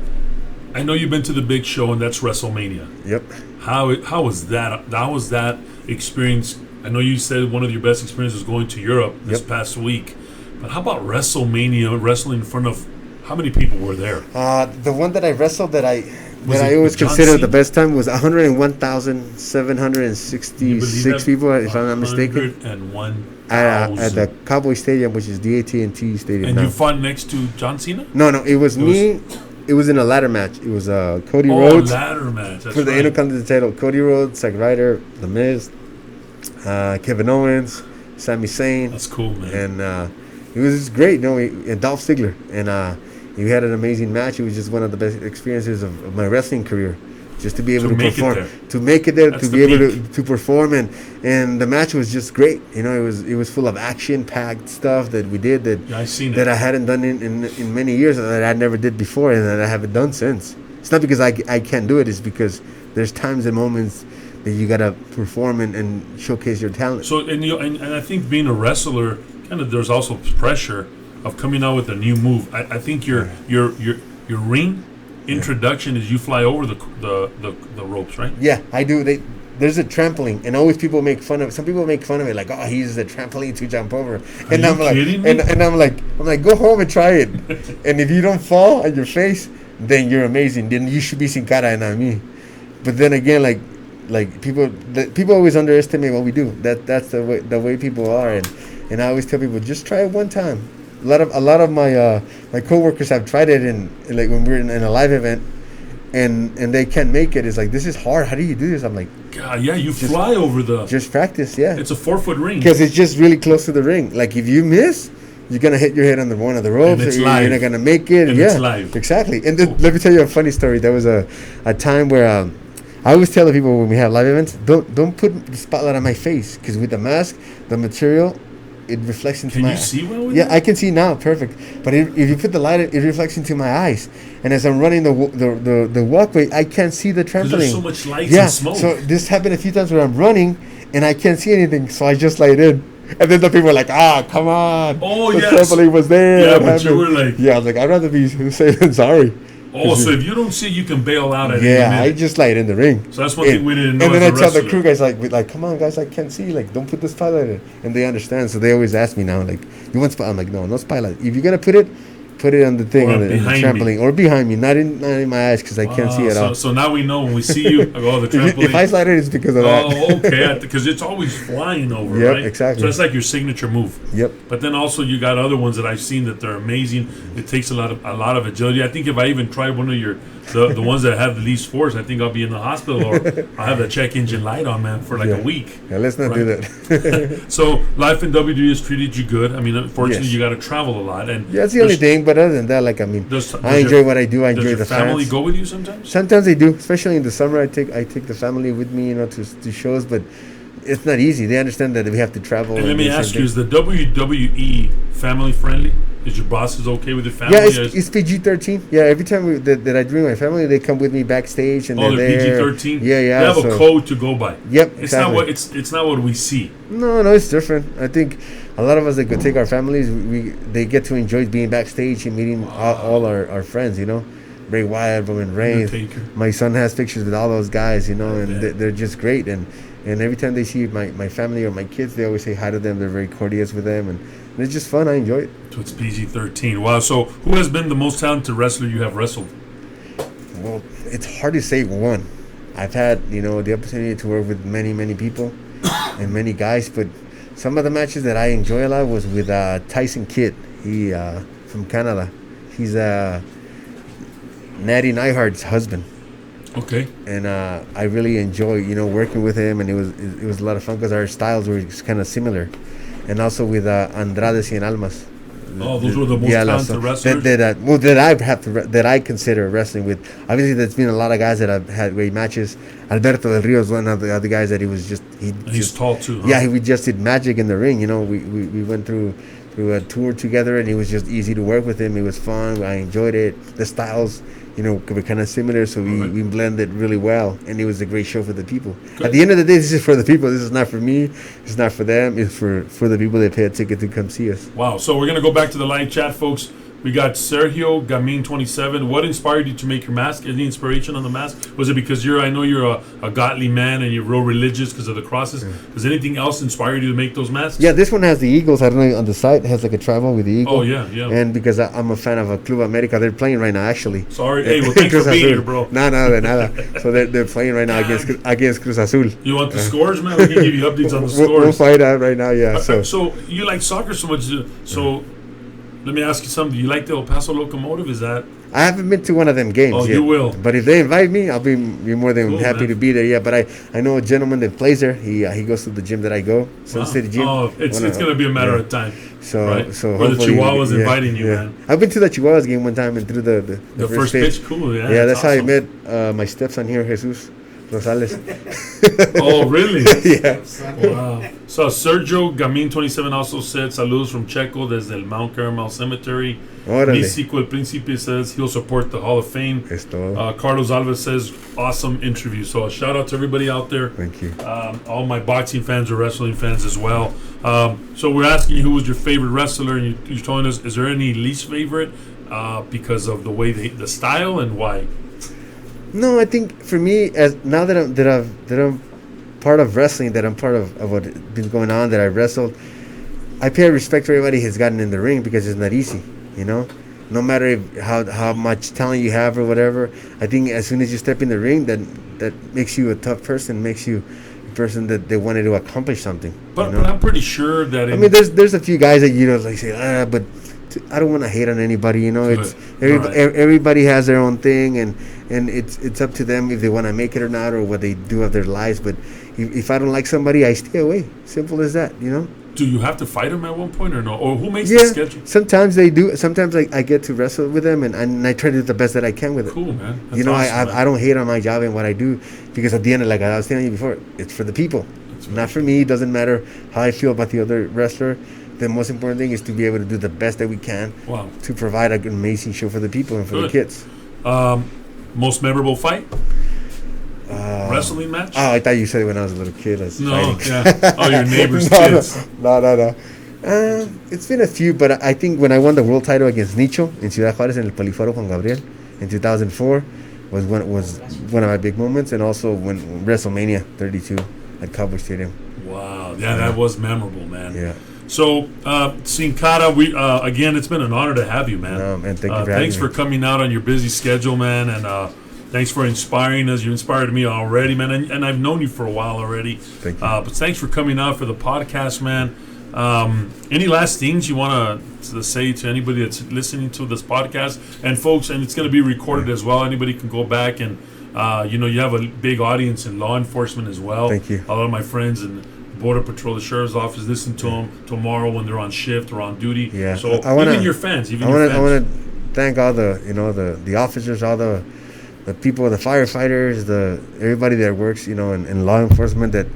Speaker 1: I know you've been to the big show, and that's WrestleMania.
Speaker 4: Yep.
Speaker 1: How was that? How was that experience? I know you said one of your best experiences was going to Europe this past week. But how about WrestleMania, wrestling in front of, how many people were there?
Speaker 4: The one that I wrestled that I always
Speaker 1: John
Speaker 4: consider
Speaker 1: Cena?
Speaker 4: the best time was 101,766 people, if I'm not mistaken.
Speaker 1: 101,000.
Speaker 4: At the Cowboy Stadium, which is the AT&T Stadium.
Speaker 1: And
Speaker 4: now.
Speaker 1: you fought next to John Cena?
Speaker 4: No, it was me. It was in a ladder match. It was Cody Rhodes
Speaker 1: ladder match. That's
Speaker 4: for the Intercontinental title. Cody Rhodes, Zack Ryder, The Miz, Kevin Owens, Sami Zayn.
Speaker 1: That's cool, man.
Speaker 4: And it was just great. And Dolph Ziggler. And we had an amazing match. It was just one of the best experiences of my wrestling career. Just to be able to perform, to make it there, to be able to perform, and the match was just great. It was full of action-packed stuff that we did that I hadn't done in many years, that I never did before, and that I haven't done since. It's not because I can't do it. It's because there's times and moments that you gotta perform and showcase your talent.
Speaker 1: So and I think being a wrestler, kind of there's also pressure of coming out with a new move. I think your ring introduction is you fly over the ropes, right?
Speaker 4: Yeah, I do. There's a trampoline, and always people make fun of. Some people make fun of it, like, oh, he uses a trampoline to jump over. And
Speaker 1: I'm kidding me?
Speaker 4: And I'm like, go home and try it. And if you don't fall on your face, then you're amazing. Then you should be Sin Cara and not me. But then again, like people always underestimate what we do. That's the way people are, and I always tell people, just try it one time. A lot of my coworkers have tried it in like when we're in a live event, and they can't make it. It's like, this is hard. How do you do this? I'm like,
Speaker 1: God, yeah, you fly over the.
Speaker 4: Just practice, yeah.
Speaker 1: It's a 4-foot ring.
Speaker 4: Because it's just really close to the ring. Like if you miss, you're gonna hit your head on one of the ropes.
Speaker 1: And it's
Speaker 4: you're
Speaker 1: live.
Speaker 4: not gonna make it.
Speaker 1: And
Speaker 4: yeah,
Speaker 1: it's live.
Speaker 4: Exactly. And let me tell you a funny story. There was a time where I always tell the people when we have live events, don't put the spotlight on my face, because with the mask, the material, it reflects into my eyes.
Speaker 1: Can you see well with
Speaker 4: that?
Speaker 1: that?
Speaker 4: I can see now, perfect. But if you put the light, it reflects into my eyes. And as I'm running the walkway, I can't see the trampoline.
Speaker 1: There's so much lights and smoke.
Speaker 4: So this happened a few times where I'm running and I can't see anything, so I just light in. And then the people were like, come on.
Speaker 1: Oh,
Speaker 4: the
Speaker 1: yes.
Speaker 4: trampoline was there.
Speaker 1: Yeah,
Speaker 4: What
Speaker 1: but you
Speaker 4: happened?"
Speaker 1: were like-
Speaker 4: Yeah, I was like, I'd rather be safe than sorry.
Speaker 1: Oh, so if you don't see, you can bail out at any
Speaker 4: Yeah,
Speaker 1: minute.
Speaker 4: I just like in the ring.
Speaker 1: So that's one thing we didn't know
Speaker 4: And then
Speaker 1: as
Speaker 4: I
Speaker 1: a
Speaker 4: tell the
Speaker 1: wrestler.
Speaker 4: crew guys like, come on guys, I can't see. Like, don't put the spotlight in. And they understand, so they always ask me now, like, you want spotlight? I'm like, no spotlight. If you're gonna put it on the thing,
Speaker 1: Or
Speaker 4: on the
Speaker 1: behind
Speaker 4: trampoline, or behind me, not in my eyes, because I can't see at all.
Speaker 1: So now we know when we see you, the trampoline.
Speaker 4: If I slide it, it's because of that.
Speaker 1: Oh, okay. Because it's always flying over,
Speaker 4: Yep,
Speaker 1: right?
Speaker 4: exactly.
Speaker 1: So that's like your signature move.
Speaker 4: Yep.
Speaker 1: But then also you got other ones that I've seen that they're amazing. It takes a lot of agility. I think if I even try one of the ones that have the least force, I think I'll be in the hospital or I'll have the check engine light on, man, for like a week.
Speaker 4: Yeah, let's not do that.
Speaker 1: So life in WWE has treated you good. I mean, unfortunately,
Speaker 4: Yes.
Speaker 1: you got to travel a lot, and
Speaker 4: Yeah, that's the only thing. But other than that, like, I mean, I enjoy what I do. I
Speaker 1: Does
Speaker 4: enjoy
Speaker 1: your
Speaker 4: the
Speaker 1: family
Speaker 4: fans.
Speaker 1: go with you sometimes?
Speaker 4: Sometimes they do, especially in the summer. I take the family with me, to shows, but it's not easy. They understand that we have to travel.
Speaker 1: And let me
Speaker 4: do the same
Speaker 1: ask you:
Speaker 4: thing.
Speaker 1: is the WWE family friendly? Is your bosses okay with your family?
Speaker 4: Yeah, it's PG-13. Yeah, every time that I bring my family, they come with me backstage, and
Speaker 1: they're
Speaker 4: there.
Speaker 1: PG-13.
Speaker 4: Yeah, yeah.
Speaker 1: They have a
Speaker 4: so-
Speaker 1: code to go by.
Speaker 4: Yep,
Speaker 1: It's not
Speaker 4: exactly.
Speaker 1: what it's not what we see.
Speaker 4: No, it's different. I think a lot of us that go take our families, they get to enjoy being backstage and meeting all our friends. Bray Wyatt, Roman Reigns.
Speaker 1: Undertaker.
Speaker 4: My son has pictures with all those guys. And
Speaker 1: bet.
Speaker 4: they're just great. And every time they see my family or my kids, they always say hi to them. They're very courteous with them, and it's just fun. I enjoy it.
Speaker 1: So it's PG-13. Wow. So who has been the most talented wrestler you have wrestled?
Speaker 4: Well, it's hard to say one. I've had, the opportunity to work with many people and many guys, but some of the matches that I enjoy a lot was with Tyson Kidd. He from Canada. He's Natty Neidhart's husband,
Speaker 1: Okay.
Speaker 4: and I really enjoy, working with him, and it was a lot of fun because our styles were kind of similar, and also with Andrade Cien Almas.
Speaker 1: Oh, those were the most talented wrestlers.
Speaker 4: That I consider wrestling with. Obviously, there's been a lot of guys that have had great matches. Alberto Del Rio is one of the other guys that
Speaker 1: He's tall too. Huh?
Speaker 4: Yeah, we just did magic in the ring. We went through a tour together, and it was just easy to work with him. It was fun. I enjoyed it. The styles, were kind of similar, so we blended really well, and it was a great show for the people.
Speaker 1: Good.
Speaker 4: At the end of the day, this is for the people. This is not for me. It's not for them. It's for the people that pay a ticket to come see us.
Speaker 1: Wow. So we're gonna go back to the live chat, folks. We got Sergio Gamin 27. What inspired you to make your mask? Any inspiration on the mask? Was it because I know you're a godly man and you're real religious because of the crosses? Does anything else inspire you to make those masks?
Speaker 4: Yeah, this one has the eagles. I don't know, on the side it has like a tribal with the eagle.
Speaker 1: Oh, yeah.
Speaker 4: And because I'm a fan of Club America, they're playing right now actually.
Speaker 1: Sorry. Hey, well, thanks for being here, bro.
Speaker 4: Nada. So they're playing right now against Cruz Azul.
Speaker 1: You want the scores, man? We can give you updates on the scores.
Speaker 4: We'll find out right now. Yeah.
Speaker 1: So you like soccer so much. So let me ask you something. Do you like the El Paso Locomotive? Is that?
Speaker 4: I haven't been to one of them games
Speaker 1: Oh,
Speaker 4: yet.
Speaker 1: you will.
Speaker 4: But if they invite me, I'll be more than
Speaker 1: Cool,
Speaker 4: happy
Speaker 1: man.
Speaker 4: to be there. Yeah, but I know a gentleman that plays there. He goes to the gym that I go, Sun City Gym.
Speaker 1: Oh, it's going to be a matter of time.
Speaker 4: So
Speaker 1: right?
Speaker 4: so
Speaker 1: Or the
Speaker 4: hopefully-
Speaker 1: Chihuahuas inviting you, man.
Speaker 4: I've been to the Chihuahuas game one time and through the
Speaker 1: first pitch, cool. Yeah,
Speaker 4: Yeah, that's how I
Speaker 1: awesome.
Speaker 4: met my stepson here, Jesus Rosales.
Speaker 1: Oh, really?
Speaker 4: Yeah.
Speaker 1: Wow. So Sergio Gamin 27 also said saludos from Checo desde el Mount Carmel Cemetery.
Speaker 4: Órale.
Speaker 1: Místico El Príncipe says he'll support the Hall of Fame.
Speaker 4: Es todo.
Speaker 1: Carlos Alves says awesome interview. So a shout out to everybody out there.
Speaker 4: Thank you.
Speaker 1: All my boxing fans or wrestling fans as well. So we're asking you who was your favorite wrestler, and you're telling us, is there any least favorite because of the way the style and why?
Speaker 4: No, I think for me, as now that I'm part of wrestling, that I'm part of what's been going on, that I wrestled, I pay respect to everybody who's gotten in the ring because it's not easy, No matter how much talent you have or whatever, I think as soon as you step in the ring, that makes you a tough person, makes you a person that they wanted to accomplish something.
Speaker 1: But I'm pretty sure that.
Speaker 4: I mean, there's a few guys that like say, but I don't want to hate on anybody. It's everybody has their own thing, and it's up to them if they want to make it or not, or what they do of their lives. But if I don't like somebody, I stay away. Simple as that.
Speaker 1: Do you have to fight them at one point or no? Or who makes the schedule?
Speaker 4: Sometimes they do. Sometimes I get to wrestle with them, and I try to do the best that I can with it.
Speaker 1: Cool, man. That's
Speaker 4: I
Speaker 1: awesome, man.
Speaker 4: I don't hate on my job and what I do, because at the end, like I was telling you before, it's for the people, not for me. It doesn't matter how I feel about the other wrestler. The most important thing is to be able to do the best that we can to provide an amazing show for the people and for the kids.
Speaker 1: Most memorable fight? wrestling match?
Speaker 4: Oh, I thought you said it when I was a little kid. I was
Speaker 1: No,
Speaker 4: fighting.
Speaker 1: yeah. Oh, your neighbor's
Speaker 4: No.
Speaker 1: kids.
Speaker 4: No. It's been a few, but I think when I won the world title against Nicho in Ciudad Juárez in el Poliforo Juan Gabriel in 2004 was one of my big moments, and also when WrestleMania 32 at Cowboy Stadium.
Speaker 1: Wow, yeah, that was memorable, man.
Speaker 4: Yeah.
Speaker 1: So, Sin Cara, we again, it's been an honor to have you, man.
Speaker 4: No, man, thank you for
Speaker 1: thanks
Speaker 4: having
Speaker 1: for
Speaker 4: me.
Speaker 1: coming out on your busy schedule, man, and thanks for inspiring us. You inspired me already, man, and I've known you for a while already.
Speaker 4: Thank you.
Speaker 1: But thanks for coming out for the podcast, man. Any last things you want to say to anybody that's listening to this podcast? And folks, and it's going to be recorded as well. Anybody can go back and, you have a big audience in law enforcement as well.
Speaker 4: Thank you.
Speaker 1: A lot of my friends in Border Patrol, the Sheriff's Office, listen to them tomorrow when they're on shift or on duty.
Speaker 4: Yeah.
Speaker 1: So even your fans, I
Speaker 4: want to thank all the the officers, all the people, the firefighters, everybody that works in law enforcement, that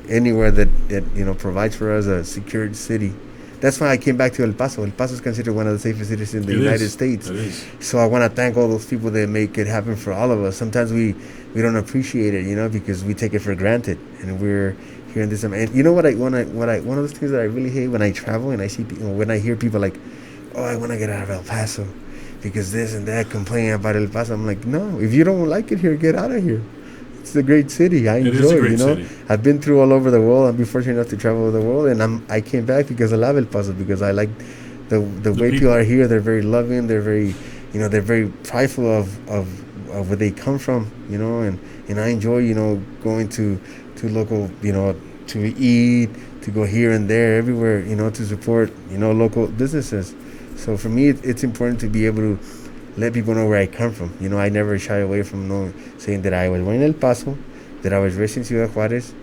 Speaker 4: anywhere that it provides for us a secured city. That's why I came back to El Paso. El Paso is considered one of the safest cities in the United States.
Speaker 1: It is.
Speaker 4: So I want to thank all those people that make it happen for all of us. Sometimes we don't appreciate it, because we take it for granted, and we're here in this. And one of those things that I really hate when I travel and I see people, when I hear people like, oh, I want to get out of El Paso because this and that, complaining about El Paso. I'm like, no, if you don't like it here, get out of here. It's a great city. I enjoy it.
Speaker 1: City.
Speaker 4: I've been through all over the world. I've been fortunate enough to travel the world, and I came back because I love El Paso, because I like the way people are here. They're very loving. They're very, they're very prideful of where they come from. And I enjoy, going to local, to eat, to go here and there, everywhere, to support, local businesses. So for me, it's important to be able to let people know where I come from. I never shy away from saying that I was born in El Paso, that I was raised in Ciudad Juárez,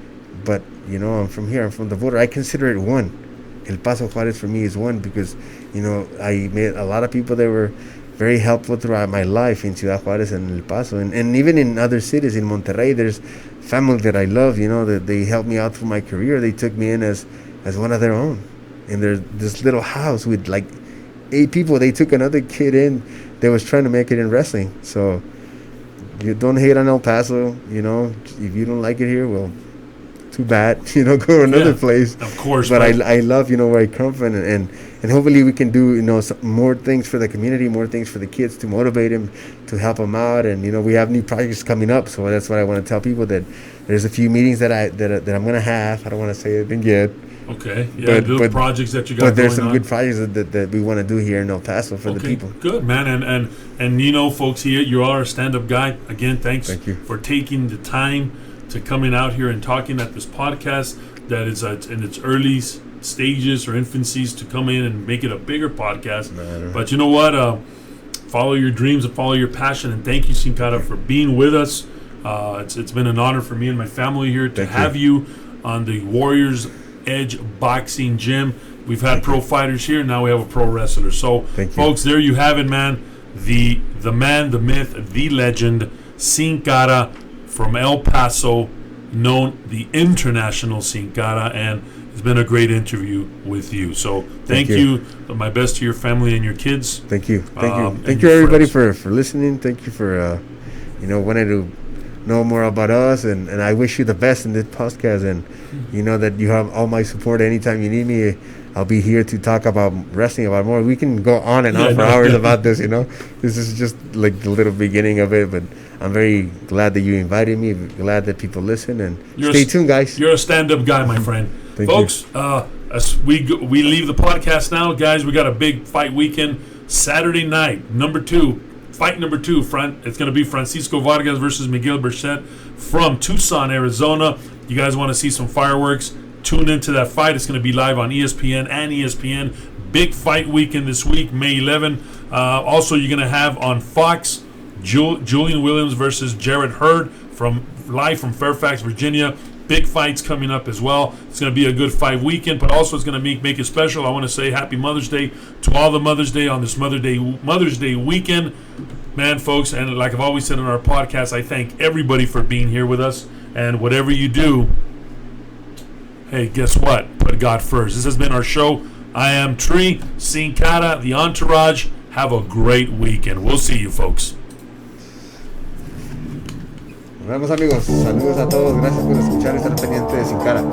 Speaker 4: but I'm from here. I'm from the border. I consider it one. El Paso Juárez for me is one, because I met a lot of people that were very helpful throughout my life in Ciudad Juárez and El Paso, and even in other cities. In Monterrey, there's family that I love. That they helped me out through my career. They took me in as one of their own. And there's this little house with like 8 people. They took another kid in that was trying to make it in wrestling. So you don't hate on El Paso. If you don't like it here, well, too bad. Go to another place.
Speaker 1: Of course.
Speaker 4: But I love where I come from, and hopefully we can do some more things for the community, more things for the kids, to motivate them, to help them out. And we have new projects coming up, so that's what I want to tell people, that there's a few meetings that I'm gonna have. I don't want to say anything yet.
Speaker 1: Okay. Yeah. But projects that you got.
Speaker 4: But there's some
Speaker 1: on.
Speaker 4: good projects that we want to do here in El Paso for the people.
Speaker 1: Good, man. And folks, here you are a stand-up guy. Again, thanks
Speaker 4: Thank you
Speaker 1: for taking the time to coming out here and talking at this podcast that is in its early stages or infancies, to come in and make it a bigger podcast. But you know what? Follow your dreams and follow your passion. And thank you, Sin Cara, for being with us. It's been an honor for me and my family here to have you on the Warriors Edge Boxing Gym. We've had pro fighters here, now we have a pro wrestler. So, folks, there you have it, man. The man, the myth, the legend, Sin Cara from El Paso, known the international Sin Cara, and it's been a great interview with you. So, thank you. My best to your family and your kids.
Speaker 4: Thank you. Thank you, everybody, for listening. Thank you for wanting to know more about us, and I wish you the best in this podcast, and that you have all my support. Anytime you need me, I'll be here to talk about wrestling, about more. We can go on and on for hours about this. This is just like the little beginning of it, but I'm very glad that you invited me, glad that people listen, and stay tuned, guys.
Speaker 1: You're a stand-up guy, my friend. Folks, as we leave the podcast now, guys, we got a big fight weekend Saturday night, fight number 2, it's going to be Francisco Vargas versus Miguel Burchett from Tucson, Arizona. You guys want to see some fireworks? Tune into that fight. It's going to be live on ESPN and ESPN. Big fight weekend this week, May 11. Also, you're going to have on Fox, Julian Williams versus Jared Hurd live from Fairfax, Virginia. Big fights coming up as well. It's going to be a good fight weekend, but also it's going to make it special. I want to say Happy Mother's Day to all the Mother's Day on this Mother's Day weekend. Man, folks, and like I've always said in our podcast, I thank everybody for being here with us. And whatever you do, hey, guess what? Put God first. This has been our show. I am Tree, Sin Cara, the Entourage. Have a great weekend. We'll see you, folks.
Speaker 4: Nos vemos, amigos. Saludos a todos. Gracias por escuchar y estar pendiente de Sin Cara.